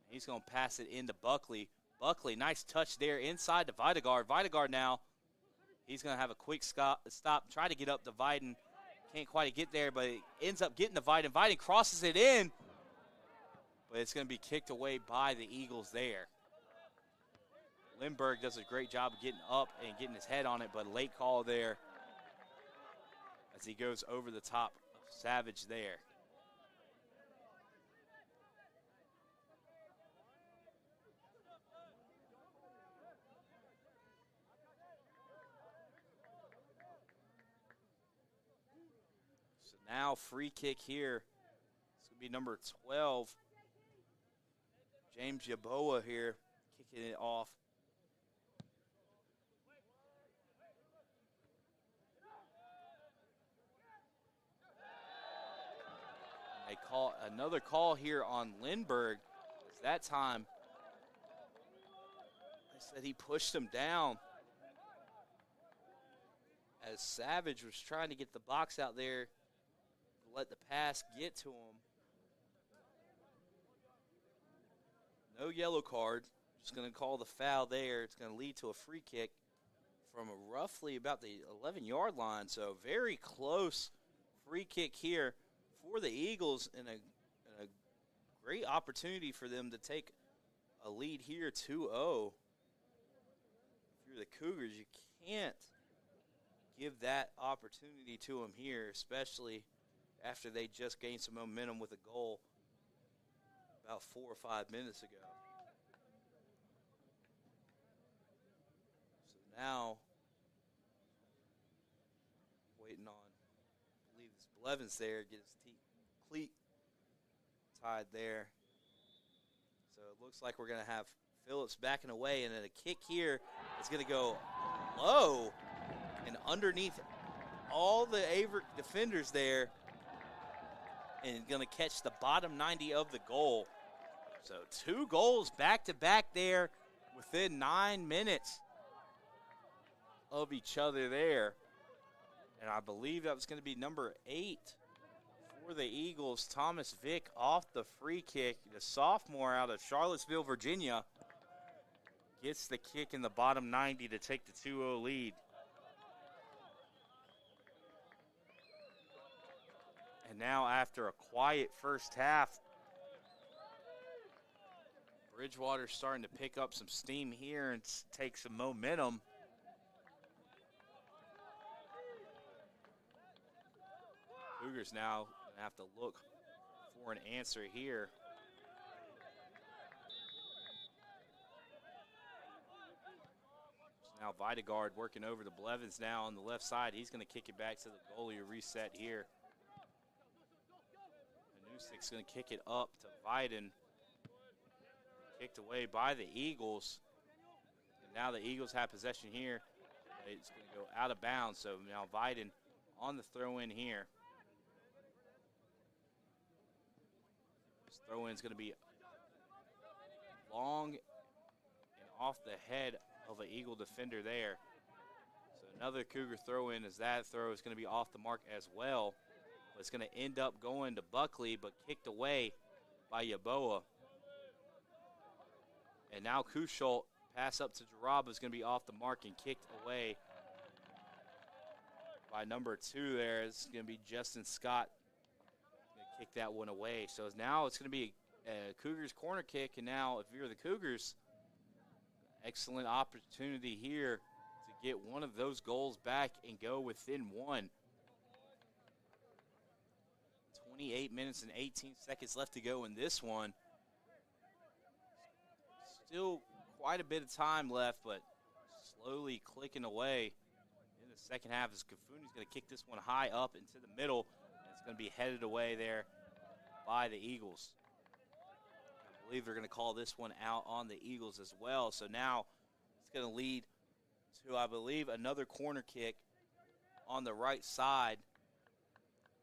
He's going to pass it into Buckley. Buckley, nice touch there inside to Videgard. Videgard now, he's going to have a quick stop, try to get up to Viden. Can't quite get there, but he ends up getting to Viden. Viden crosses it in, but it's going to be kicked away by the Eagles there. Lindbergh does a great job of getting up and getting his head on it, but late call there as he goes over the top of Savage there. So now free kick here. It's going to be number 12, James Yaboa here, kicking it off. They call another call here on Lindbergh. That time, they said he pushed him down as Savage was trying to get the box out there to let the pass get to him. No yellow card. Just going to call the foul there. It's going to lead to a free kick from roughly about the 11-yard line. So very close free kick here for the Eagles, and a great opportunity for them to take a lead here, 2-0. If you're the Cougars, you can't give that opportunity to them here, especially after they just gained some momentum with a goal about 4 or 5 minutes ago. So now, waiting on, I believe it's Blevins there, get his cleat tied there. So it looks like we're going to have Phillips backing away, and then a kick here is going to go low and underneath all the Averett defenders there, and going to catch the bottom 90 of the goal. So 2 goals back-to-back there within 9 minutes of each other there. And I believe that was going to be number 8 for the Eagles, Thomas Vick, off the free kick. The sophomore out of Charlottesville, Virginia, gets the kick in the bottom 90 to take the 2-0 lead. And now after a quiet first half, Bridgewater's starting to pick up some steam here and take some momentum. Cougars now have to look for an answer here. Now Videgard working over to Blevins now on the left side. He's going to kick it back to the goalie, reset here. Newsick's going to kick it up to Viden. Kicked away by the Eagles. And now the Eagles have possession here. It's going to go out of bounds. So now Viden on the throw in here. This throw in is going to be long and off the head of an Eagle defender there. So another Cougar throw in, as that throw is going to be off the mark as well. But it's going to end up going to Buckley, but kicked away by Yaboa. And now Kuschult, pass up to Jaraba, is going to be off the mark and kicked away by number 2 there. It's going to be Justin Scott. Going to kick that one away. So now it's going to be a Cougars corner kick. And now if you're the Cougars, excellent opportunity here to get one of those goals back and go within one. 28 minutes and 18 seconds left to go in this one. Still quite a bit of time left, but slowly clicking away in the second half as Kafuni's going to kick this one high up into the middle. And it's going to be headed away there by the Eagles. I believe they're going to call this one out on the Eagles as well. So now it's going to lead to, I believe, another corner kick on the right side.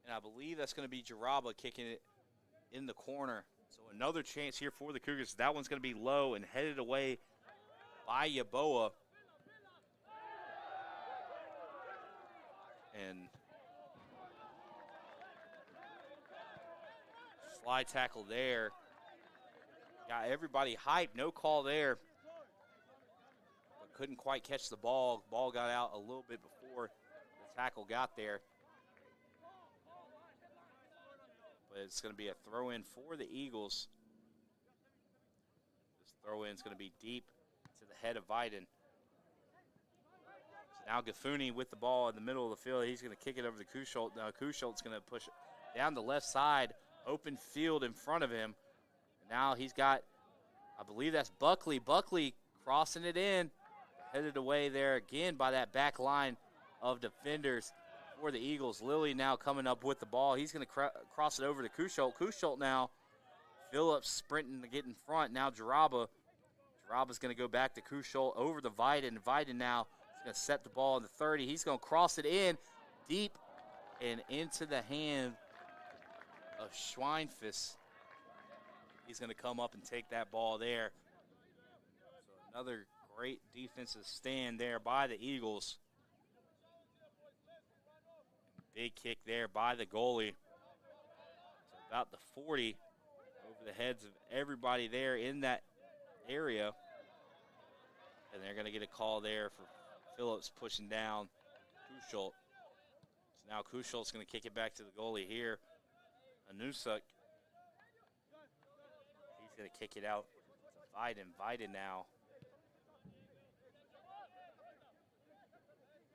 And I believe that's going to be Jaraba kicking it in the corner. So another chance here for the Cougars. That one's going to be low and headed away by Yaboa. And slide tackle there. Got everybody hyped. No call there. But couldn't quite catch the ball. Ball got out a little bit before the tackle got there. But it's going to be a throw-in for the Eagles. This throw-in is going to be deep to the ahead of Viden. So now Gafuni with the ball in the middle of the field. He's going to kick it over to Kusholt. Now Kusholt's going to push it down the left side, open field in front of him. And now he's got, I believe that's Buckley. Buckley crossing it in, headed away there again by that back line of defenders for the Eagles. Lilly now coming up with the ball. He's going to cross it over to Kusholt. Kusholt now, Phillips sprinting to get in front. Now Jaraba. Jaraba's going to go back to Kusholt over to Viden. Viden now is going to set the ball in the 30. He's going to cross it in deep and into the hand of Schweinfus. He's going to come up and take that ball there. So another great defensive stand there by the Eagles. Big kick there by the goalie. So about the 40 over the heads of everybody there in that area. And they're going to get a call there for Phillips pushing down Kusholt. So now Kusholt's going to kick it back to the goalie here. Anusuk. He's going to kick it out to Viden. Viden now.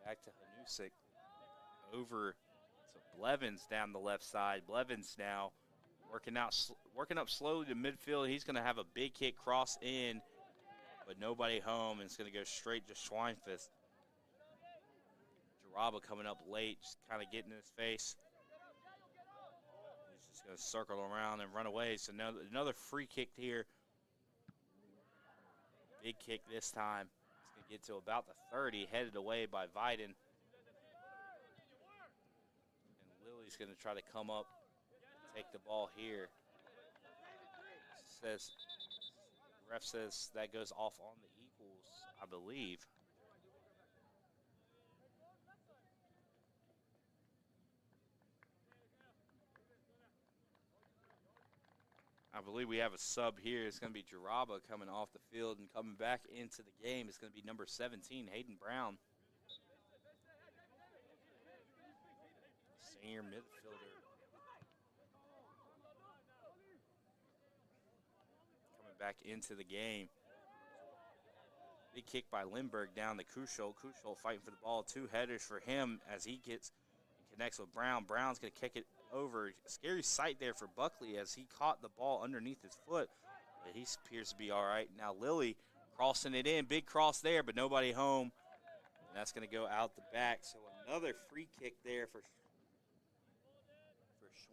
Back to Anusuk. Over to Blevins down the left side. Blevins now working up slowly to midfield. He's going to have a big kick cross in, but nobody home, and it's going to go straight to Schweinfus. Jaraba coming up late, just kind of getting in his face. He's just going to circle around and run away. So another free kick here. Big kick this time. It's going to get to about the 30, headed away by Viden. He's going to try to come up and take the ball here. Ref says that goes off on the Eagles, I believe. I believe we have a sub here. It's going to be Jaraba coming off the field and coming back into the game. It's going to be number 17, Hayden Brown. Senior midfielder. Coming back into the game. Big kick by Lindbergh down to Kusholt. Kusholt fighting for the ball. 2 headers for him as he connects with Brown. Brown's going to kick it over. Scary sight there for Buckley as he caught the ball underneath his foot. But he appears to be all right. Now Lilly crossing it in. Big cross there, but nobody home. And that's going to go out the back. So another free kick there for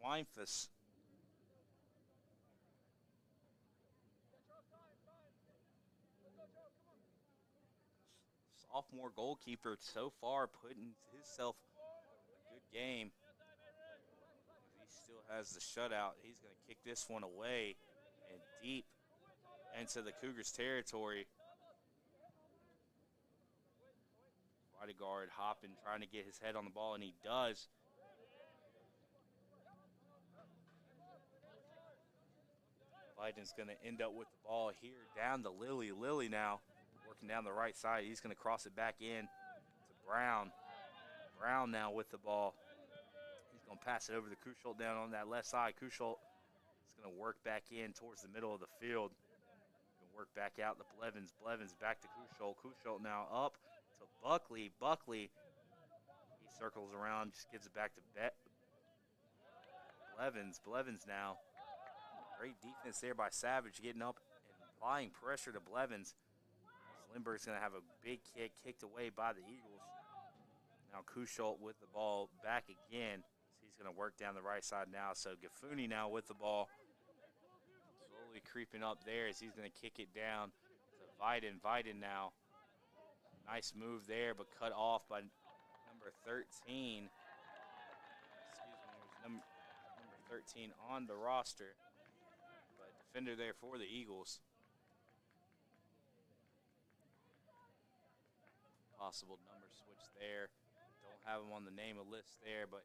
Schweinfus. Sophomore goalkeeper so far putting himself a good game. He still has the shutout. He's going to kick this one away and deep into the Cougars' territory. Bodyguard hopping, trying to get his head on the ball, and he does. Biden's going to end up with the ball here down to Lilly. Lilly now working down the right side. He's going to cross it back in to Brown. Brown now with the ball. He's going to pass it over to Kusholt down on that left side. Kusholt is going to work back in towards the middle of the field. Work back out to Blevins. Blevins back to Kusholt. Kusholt now up to Buckley. Buckley, he circles around, just gives it back to Blevins. Blevins now. Great defense there by Savage, getting up and applying pressure to Blevins. Lindbergh's going to have a big kick kicked away by the Eagles. Now Kusholt with the ball back again. So he's going to work down the right side now. So Gafuni now with the ball. Slowly creeping up there as he's going to kick it down to Viden. Viden now. Nice move there, but cut off by number 13. Number 13 on the roster. But defender there for the Eagles. Possible number switch there. Don't have him on the name of list there, but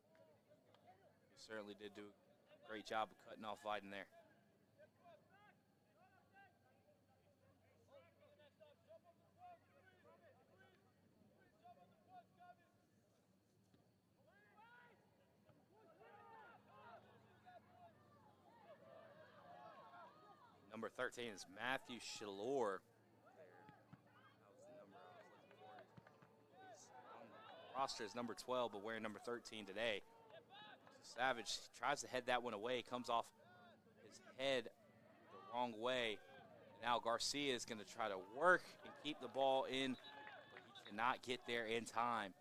he certainly did do a great job of cutting off Viden there. Number 13 is Matthew Shallor. roster as number 12, but wearing number 13 today. Savage tries to head that one away, comes off his head the wrong way. Now Garcia is going to try to work and keep the ball in, but he cannot get there in time.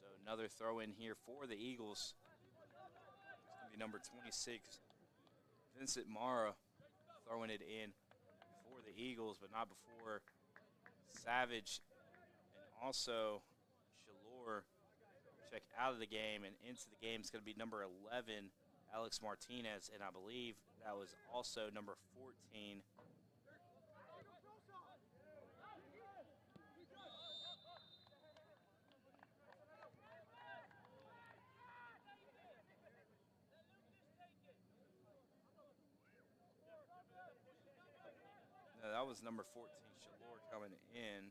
So another throw in here for the Eagles. It's going to be number 26, Vincent Mara, throwing it in for the Eagles, but not before Savage and also Shalor check out of the game, and into the game is going to be number 11, Alex Martinez, and I believe that was also number 14. No, that was number 14, Shalor, coming in.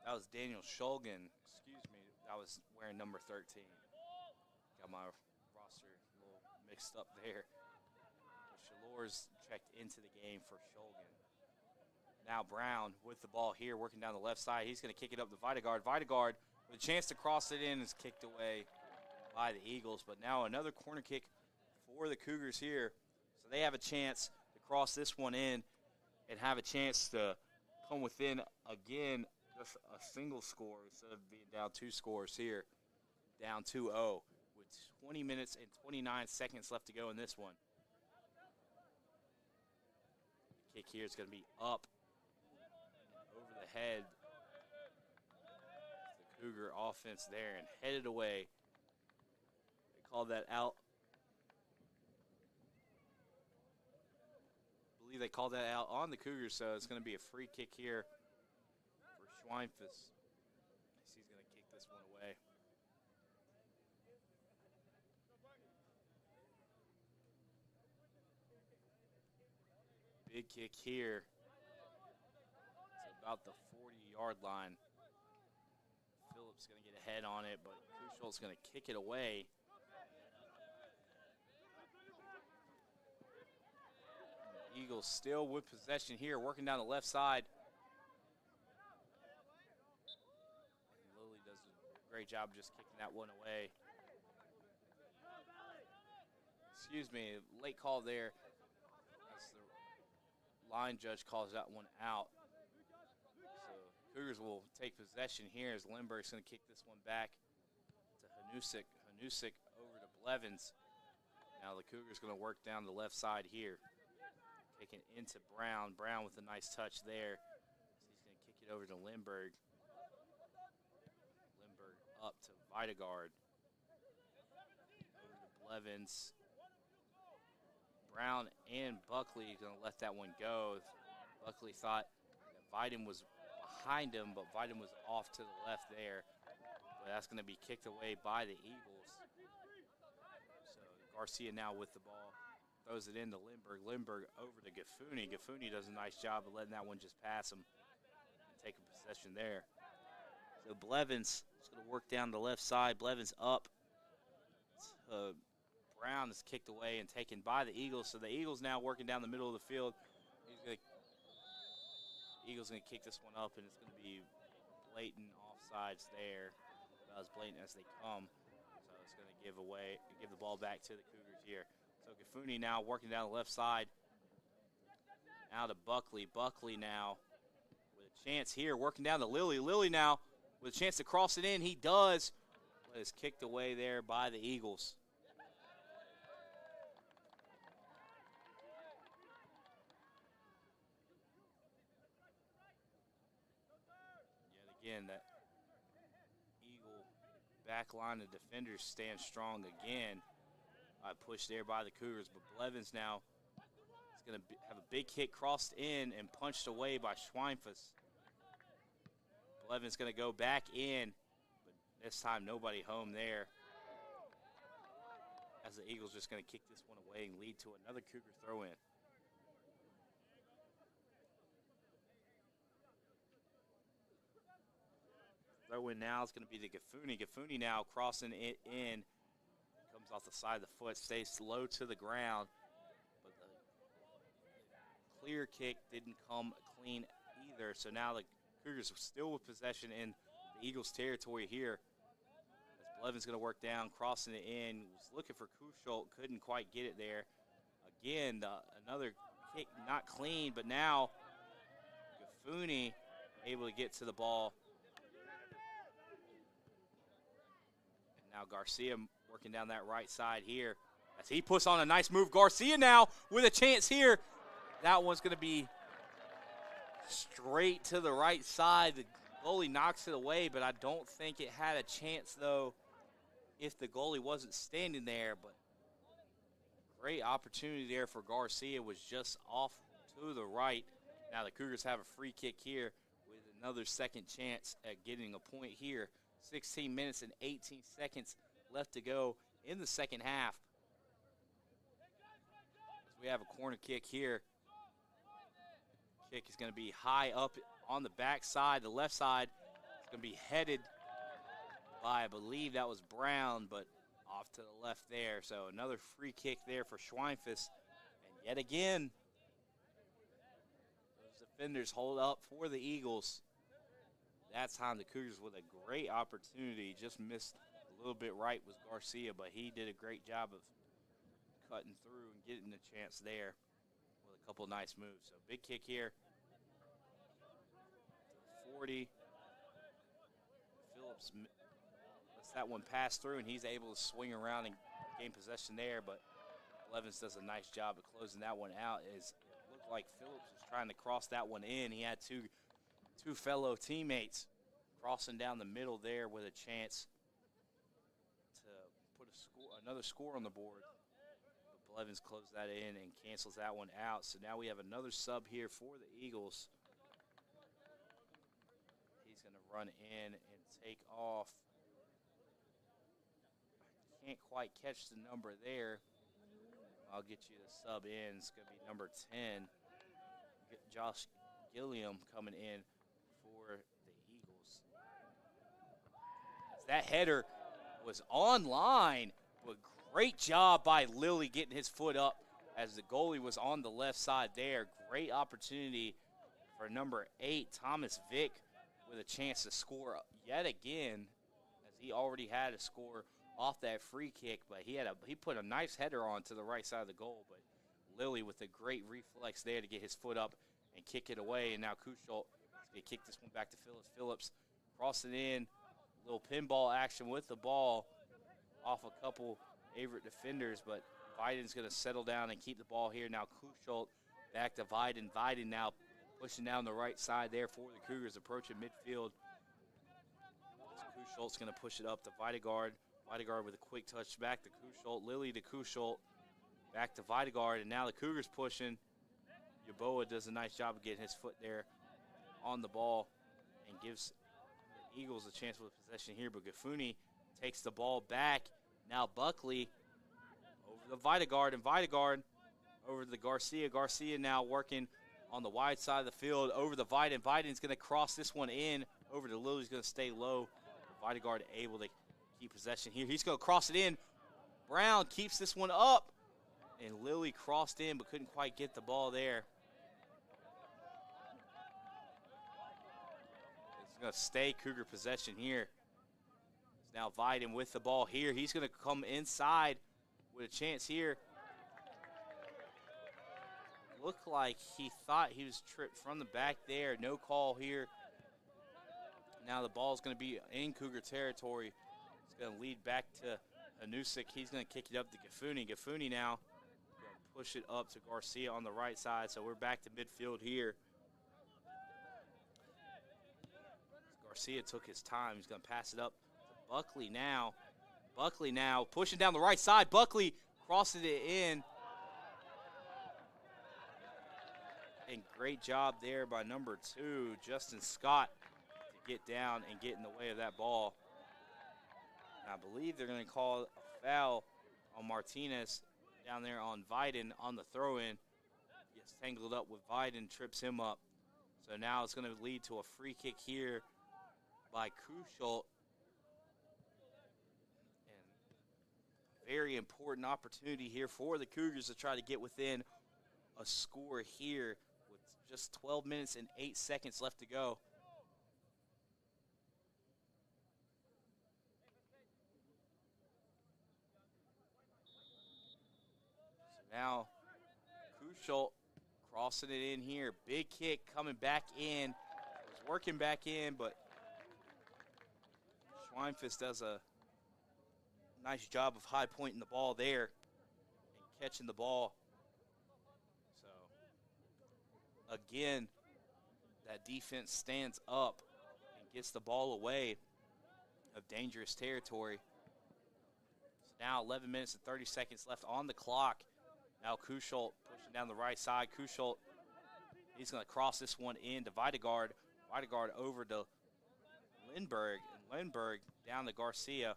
That was Daniel Shulgin, that was wearing number 13. Got my roster a little mixed up there. But Shalor's checked into the game for Shulgin. Now Brown with the ball here, working down the left side. He's going to kick it up to Videgard. Videgard with a chance to cross it in is kicked away by the Eagles. But now another corner kick for the Cougars here. So they have a chance to cross this one in and have a chance to come within again just a single score instead of being down 2 scores here. Down 2-0 with 20 minutes and 29 seconds left to go in this one. The kick here is going to be up over the head. The Cougar offense there and headed away. They called that out. I believe they called that out on the Cougars, so it's going to be a free kick here for Schweinfuss. He's going to kick this one away. Big kick here. It's about the 40-yard line. Phillips going to get a head on it, but Kuchel's going to kick it away. Eagles still with possession here, working down the left side. Lilly does a great job just kicking that one away. Excuse me, late call there. As the line judge calls that one out. So Cougars will take possession here as Lindbergh's going to kick this one back to Hanusik. Hanusik over to Blevins. Now the Cougars going to work down the left side here. Kicking into Brown. Brown with a nice touch there. So he's going to kick it over to Lindbergh. Lindbergh up to Videgard. Over to Blevins. Brown and Buckley going to let that one go. Buckley thought that Videm was behind him, but Videm was off to the left there. But that's going to be kicked away by the Eagles. So Garcia now with the ball. Throws it into Lindbergh. Lindbergh over to Gafuni. Gafuni does a nice job of letting that one just pass him and taking possession there. So Blevins is going to work down the left side. Blevins up. Brown is kicked away and taken by the Eagles. So the Eagles now working down the middle of the field. Eagles going to kick this one up, and it's going to be blatant offsides there. About as blatant as they come. So it's going to give the ball back to the Cougars here. So Gafuni now working down the left side. Now to Buckley. Buckley now with a chance here, working down to Lilly. Lilly now with a chance to cross it in. He does, but it's kicked away there by the Eagles. Yet again, that Eagle back line of defenders stand strong again. Pushed there by the Cougars, but Blevins now is going to have a big kick crossed in and punched away by Schweinfuss. Blevins going to go back in, but this time nobody home there. As the Eagles just going to kick this one away and lead to another Cougar throw-in. Throw-in now is going to be to Gafuni. Gafuni now crossing it in. Comes off the side of the foot, stays low to the ground, but the clear kick didn't come clean either. So now the Cougars are still with possession in the Eagles' territory here. As Blevins going to work down, crossing it in. Was looking for Kuschult, couldn't quite get it there. Again, another kick not clean, but now Gafuni able to get to the ball. And now Garcia working down that right side here. As he puts on a nice move. Garcia now with a chance here. That one's going to be straight to the right side. The goalie knocks it away, but I don't think it had a chance, though, if the goalie wasn't standing there. But great opportunity there for Garcia. Was just off to the right. Now the Cougars have a free kick here with another second chance at getting a point here. 16 minutes and 18 seconds left to go in the second half. We have a corner kick here. Kick is going to be high up on the back side. The left side is going to be headed by, I believe that was Brown, but off to the left there. So another free kick there for Schweinfus. And yet again, those defenders hold up for the Eagles. That time the Cougars with a great opportunity. Just missed a little bit right was Garcia, but he did a great job of cutting through and getting the chance there with a couple nice moves. So big kick here. 40. Phillips lets that one pass through, and he's able to swing around and gain possession there, but Blevins does a nice job of closing that one out. As it looked like Phillips was trying to cross that one in. He had two fellow teammates crossing down the middle there with a chance to put another score on the board. Blevins closed that in and cancels that one out. So now we have another sub here for the Eagles. He's going to run in and take off. I can't quite catch the number there. I'll get you the sub in. It's going to be number 10. Josh Gilliam coming in for the Eagles. That header was online, but great job by Lilly getting his foot up as the goalie was on the left side there. Great opportunity for number 8, Thomas Vick, with a chance to score yet again, as he already had a score off that free kick, but he put a nice header on to the right side of the goal. But Lilly with a great reflex there to get his foot up and kick it away. And now Kuschult is going to kick this one back to Phillips. Phillips crossing in, little pinball action with the ball off a couple Averett defenders, but Biden's going to settle down and keep the ball here. Now Kuschult back to Biden. Biden now pushing down the right side there for the Cougars, approaching midfield. Kuschult's going to push it up to Videgaard. Videgaard with a quick touch back to Kuschult. Lilly to Kuschult. Back to Videgaard, and now the Cougars pushing. Yaboa does a nice job of getting his foot there on the ball and gives the Eagles a chance with possession here, but Gafuni takes the ball back. Now Buckley over to Videgaard, and Videgaard over to the Garcia. Garcia now working on the wide side of the field over the Viden. Viden's going to cross this one in over to Lilly's going to stay low. Videgaard able to keep possession here. He's going to cross it in. Brown keeps this one up, and Lilly crossed in but couldn't quite get the ball there. It's going to stay Cougar possession here. Now Viden with the ball here. He's going to come inside with a chance here. Looked like he thought he was tripped from the back there. No call here. Now the ball's going to be in Cougar territory. It's going to lead back to Anusik. He's going to kick it up to Gafuni. Gafuni now going to push it up to Garcia on the right side. So we're back to midfield here. Garcia took his time. He's going to pass it up to Buckley now. Buckley now pushing down the right side. Buckley crosses it in. And great job there by number 2, Justin Scott, to get down and get in the way of that ball. And I believe they're going to call a foul on Martinez down there on Viden on the throw-in. Gets tangled up with Viden, trips him up. So now it's going to lead to a free kick here by Kuschult. And very important opportunity here for the Cougars to try to get within a score here just 12 minutes and 8 seconds left to go. So now Kuschel crossing it in here. Big kick coming back in. Was working back in, but Schweinfus does a nice job of high pointing the ball there and catching the ball. So, again, that defense stands up and gets the ball away of dangerous territory. So now 11 minutes and 30 seconds left on the clock. Now Kuschel pushing down the right side. Kuschel, he's going to cross this one in to Videgard. Videgard over to Lindbergh, and Lindbergh down to Garcia.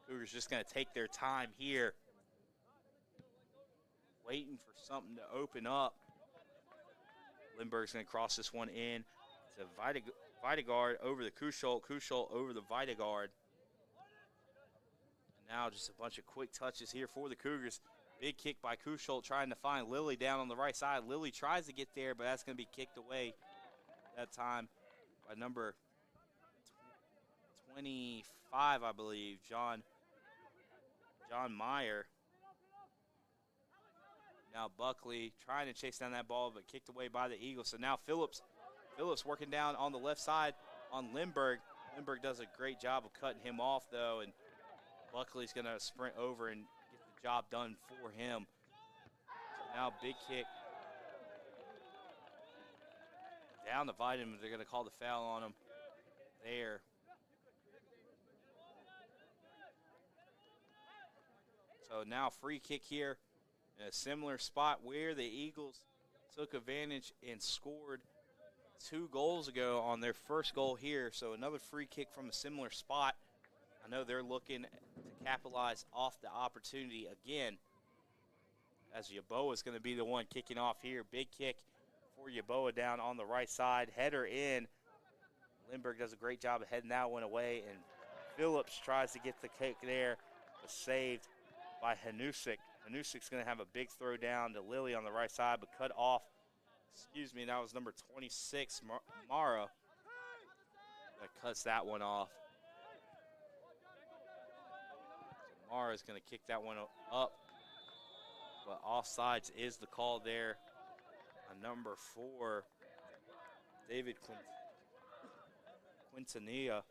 Cougars just going to take their time here, waiting for something to open up. Lindbergh's going to cross this one in to Videgard over the Kuschel. Kuschel over the Videgard. And now just a bunch of quick touches here for the Cougars. Big kick by Kuschel trying to find Lilly down on the right side. Lilly tries to get there, but that's going to be kicked away that time by number 25, I believe, John Meyer. Now Buckley trying to chase down that ball, but kicked away by the Eagles. So now Phillips working down on the left side on Lindbergh. Lindbergh does a great job of cutting him off, though, and Buckley's going to sprint over and get the job done for him. So now big kick down the Vitamins. They're going to call the foul on him there. So now free kick here in a similar spot where the Eagles took advantage and scored 2 goals ago on their first goal here. So another free kick from a similar spot. I know they're looking to capitalize off the opportunity again, as Yeboah is going to be the one kicking off here. Big kick for Yeboah down on the right side. Header in. Lindbergh does a great job of heading that one away, and Phillips tries to get the kick there, but saved by Hanusik. Hanusik's going to have a big throw down to Lilly on the right side, but cut off. Excuse me, that was number 26, Mara, that cuts that one off. So Mara's going to kick that one up, but offsides is the call there on number 4, David Quintanilla.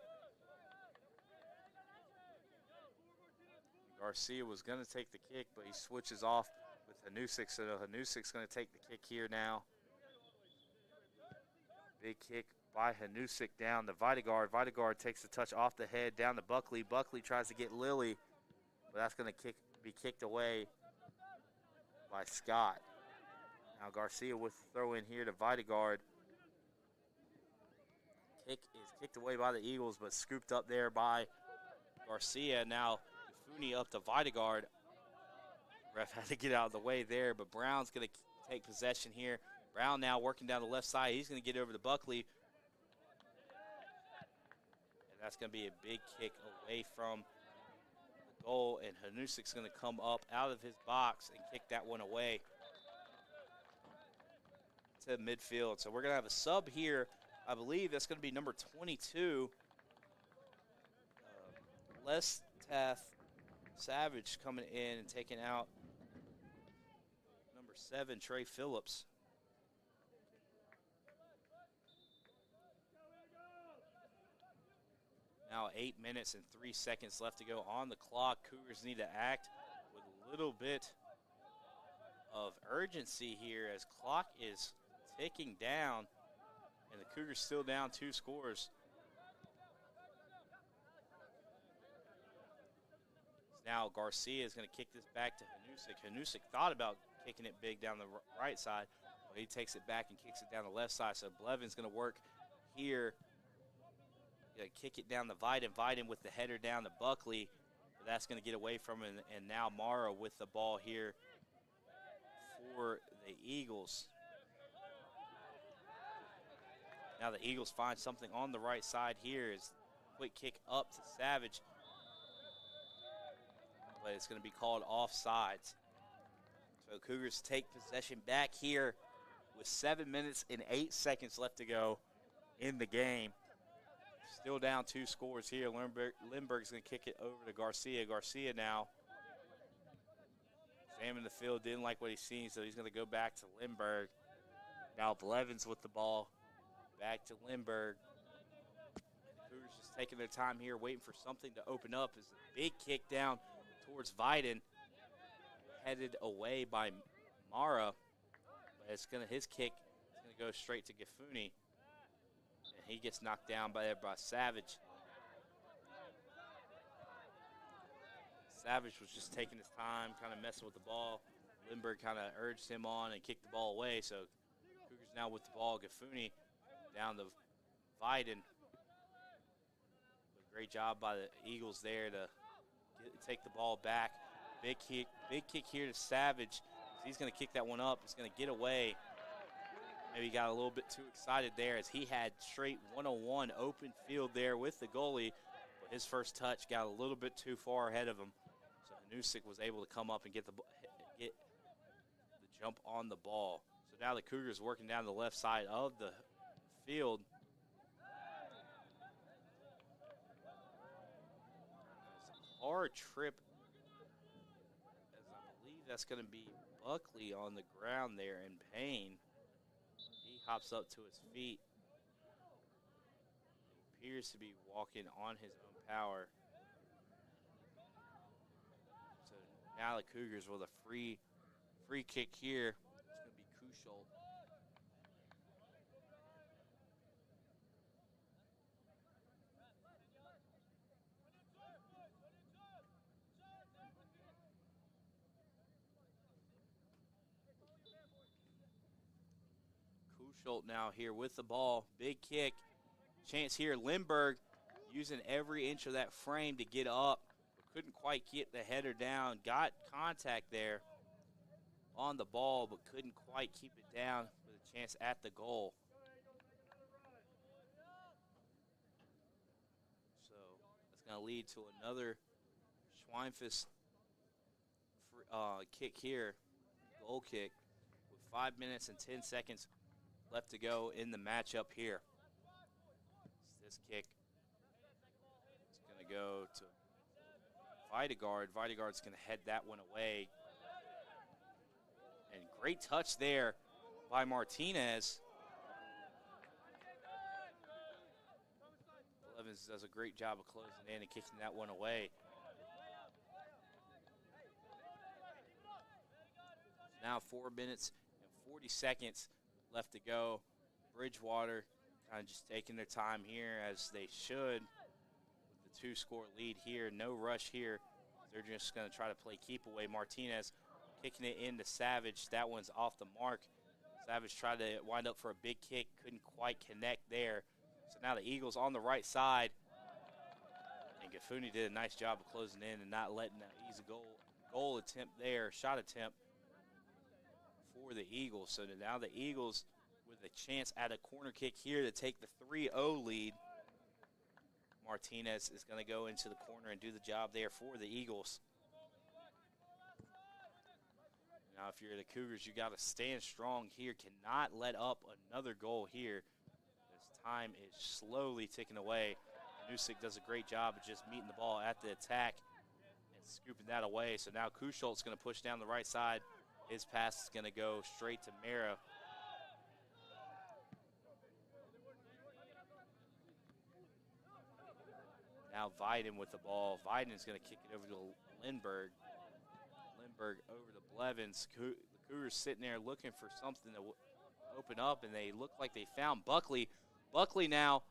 Garcia was going to take the kick, but he switches off with Hanusik, so Hanusik's going to take the kick here now. Big kick by Hanusik down to Videgard. Videgard takes the touch off the head down to Buckley. Buckley tries to get Lilly, but that's going to be kicked away by Scott. Now Garcia with the throw in here to Videgard. Kick is kicked away by the Eagles, but scooped up there by Garcia. Now Gafuni up to Videgard. Ref had to get out of the way there, but Brown's going to take possession here. Brown now working down the left side. He's going to get over to Buckley. And that's going to be a big kick away from the goal, and Hanusik's going to come up out of his box and kick that one away to midfield. So we're going to have a sub here. I believe that's going to be number 22, Les Taff Savage, coming in and taking out number 7, Trey Phillips. Now 8 minutes and 3 seconds left to go on the clock. Cougars need to act with a little bit of urgency here as clock is ticking down, and the Cougars still down 2 scores. Now Garcia is going to kick this back to Hanusik. Hanusik thought about kicking it big down the right side, but he takes it back and kicks it down the left side. So Blevin's going to work here. Kick it down to Viden. Viden with the header down to Buckley. But that's going to get away from him. And now Mara with the ball here for the Eagles. Now the Eagles find something on the right side here. Is quick kick up to Savage. But it's going to be called offsides. So Cougars take possession back here with 7 minutes and 8 seconds left to go in the game. Still down 2 scores here. Lindbergh's going to kick it over to Garcia. Garcia now examining the field, didn't like what he's seen, so he's going to go back to Lindbergh. Now Blevins with the ball. Back to Lindbergh. The Cougars just taking their time here, waiting for something to open up. As a big kick down towards Viden, headed away by Mara. But his kick is going to go straight to Gafuni. And he gets knocked down by Savage. Savage was just taking his time, kind of messing with the ball. Lindbergh kind of urged him on and kicked the ball away. So Cougars now with the ball. Gafuni down to Viden. Great job by the Eagles there to take the ball back. Big kick here to Savage. He's going to kick that one up. He's going to get away. Maybe got a little bit too excited there as he had straight 101 open field there with the goalie. But his first touch got a little bit too far ahead of him. So Hanusic was able to come up and get the jump on the ball. So now the Cougars working down the left side of the field. It's a hard trip, as I believe that's going to be Buckley on the ground there in pain. He hops up to his feet. He appears to be walking on his own power. So now the Cougars with a free kick here. It's going to be Kuschel. Kuschel now here with the ball. Big kick. Chance here. Lindbergh using every inch of that frame to get up. Couldn't quite get the header down. Got contact there on the ball, but couldn't quite keep it down with a chance at the goal. So that's going to lead to another Schweinfus kick here, goal kick, with 5 minutes and 10 seconds left to go in the matchup here. This kick is going to go to Videgard. Videgard's going to head that one away. And great touch there by Martinez. Evans does a great job of closing in and kicking that one away. Now 4 minutes and 40 seconds left to go. Bridgewater kind of just taking their time here, as they should, with the 2-score lead here. No rush here. They're just going to try to play keep away. Martinez kicking it into Savage. That one's off the mark. Savage tried to wind up for a big kick. Couldn't quite connect there. So now the Eagles on the right side. And Gafuni did a nice job of closing in and not letting that easy goal attempt there, shot attempt for the Eagles. So now the Eagles with a chance at a corner kick here to take the 3-0 lead. Martinez is going to go into the corner and do the job there for the Eagles. Now, if you're the Cougars, you got to stand strong here. Cannot let up another goal here. This time is slowly ticking away. Nusik does a great job of just meeting the ball at the attack and scooping that away. So now Kuschel's going to push down the right side. His pass is going to go straight to Mara. Now Viden with the ball. Viden's going to kick it over to Lindbergh. Lindbergh over to Blevins. The Cougars sitting there looking for something to open up, and they look like they found Buckley. Buckley now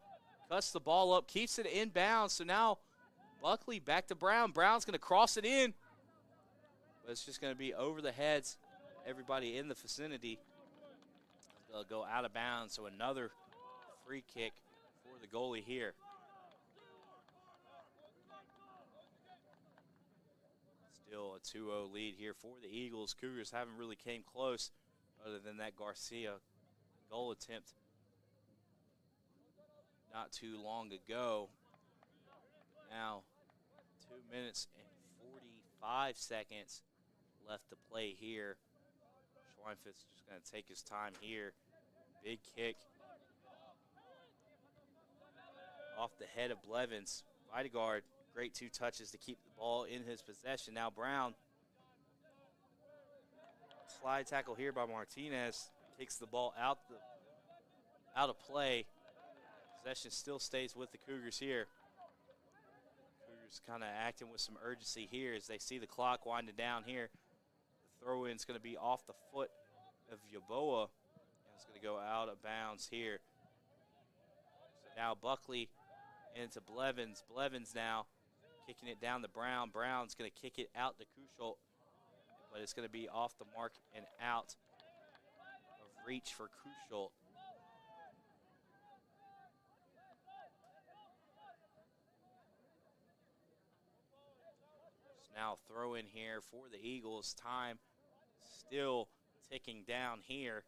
cuts the ball up, keeps it inbounds. So now Buckley back to Brown. Brown's going to cross it in. But it's just going to be over the heads of everybody in the vicinity. They'll go out of bounds. So another free kick for the goalie here. Still a 2-0 lead here for the Eagles. Cougars haven't really came close other than that Garcia goal attempt not too long ago. But now 2 minutes and 45 seconds left to play here. Schweinfus just going to take his time here. Big kick off the head of Blevins. Videgaard, great 2 touches to keep the ball in his possession. Now Brown, slide tackle here by Martinez, kicks the ball out of play. Possession still stays with the Cougars here. Cougars kind of acting with some urgency here as they see the clock winding down here. The throw-in is going to be off the foot of Yaboa, and it's going to go out of bounds here. So now Buckley into Blevins. Blevins now kicking it down to Brown. Brown's going to kick it out to Kuschel, but it's going to be off the mark and out of reach for Kuschel. Now throw in here for the Eagles. Time still ticking down here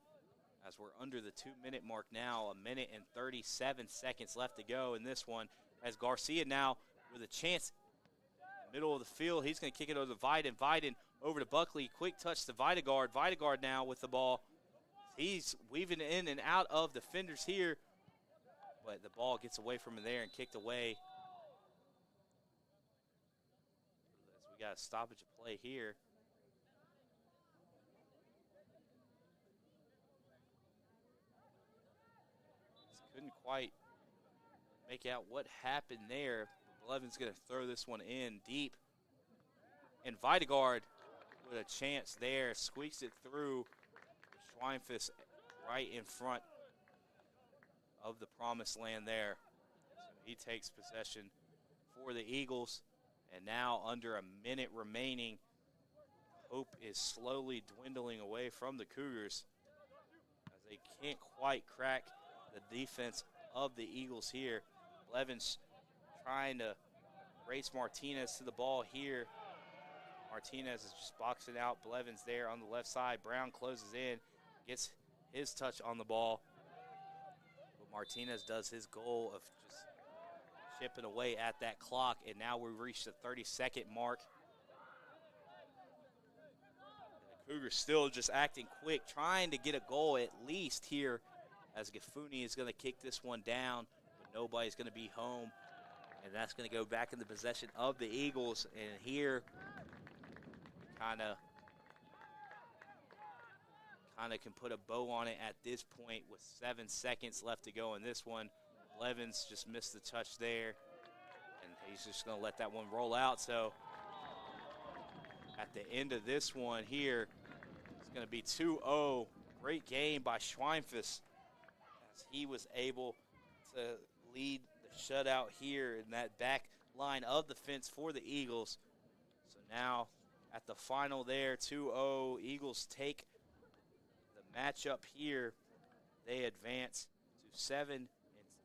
as we're under the 2-minute mark now. 1 minute and 37 seconds left to go in this one. As Garcia now with a chance, middle of the field. He's going to kick it over to Viden. Viden over to Buckley. Quick touch to Videgaard. Videgaard now with the ball. He's weaving in and out of defenders here, but the ball gets away from him there and kicked away. We got a stoppage of play here. Just couldn't quite make out what happened there. Blevins going to throw this one in deep. And Videgaard with a chance there, squeaks it through. Schweinfus right in front of the promised land there. So he takes possession for the Eagles. And now under a minute remaining, hope is slowly dwindling away from the Cougars as they can't quite crack the defense of the Eagles here. Blevins trying to race Martinez to the ball here. Martinez is just boxing out Blevins there on the left side. Brown closes in, gets his touch on the ball. But Martinez does his goal of just chipping away at that clock, and now we've reached the 30-second mark. And the Cougars still just acting quick, trying to get a goal at least here as Gafuni is going to kick this one down, but nobody's going to be home, and that's going to go back in the possession of the Eagles. And here kind of can put a bow on it at this point with 7 seconds left to go in this one. Blevins just missed the touch there, and he's just going to let that one roll out. So at the end of this one here, it's going to be 2-0. Great game by Schweinfus as he was able to lead the shutout here in that back line of the fence for the Eagles. So now at the final there, 2-0, Eagles take the matchup here. They advance to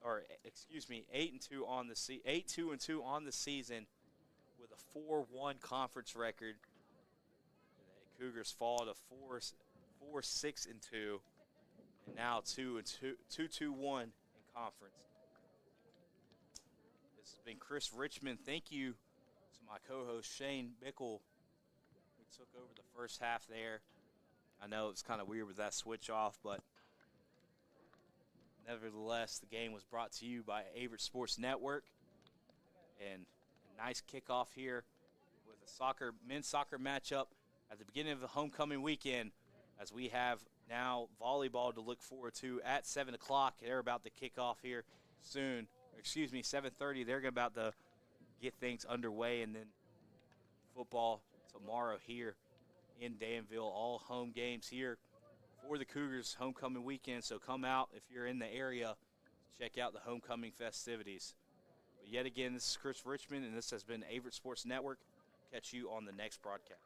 8-2 on the 8-2 on the season with a 4-1 conference record. The Cougars fall to 4-6-2, and now 2-2-1 in conference. This has been Chris Richmond. Thank you to my co-host Shane Bickle, who took over the first half there. I know it's kind of weird with that switch off, but nevertheless, the game was brought to you by Averett Sports Network. And a nice kickoff here with a men's soccer matchup at the beginning of the homecoming weekend, as we have now volleyball to look forward to at 7 o'clock. They're about to kick off here soon. 7:30. They're about to get things underway, and then football tomorrow here in Danville. All home games here for the Cougars homecoming weekend. So come out if you're in the area, check out the homecoming festivities. But yet again, this is Chris Richmond, and this has been Averett Sports Network. Catch you on the next broadcast.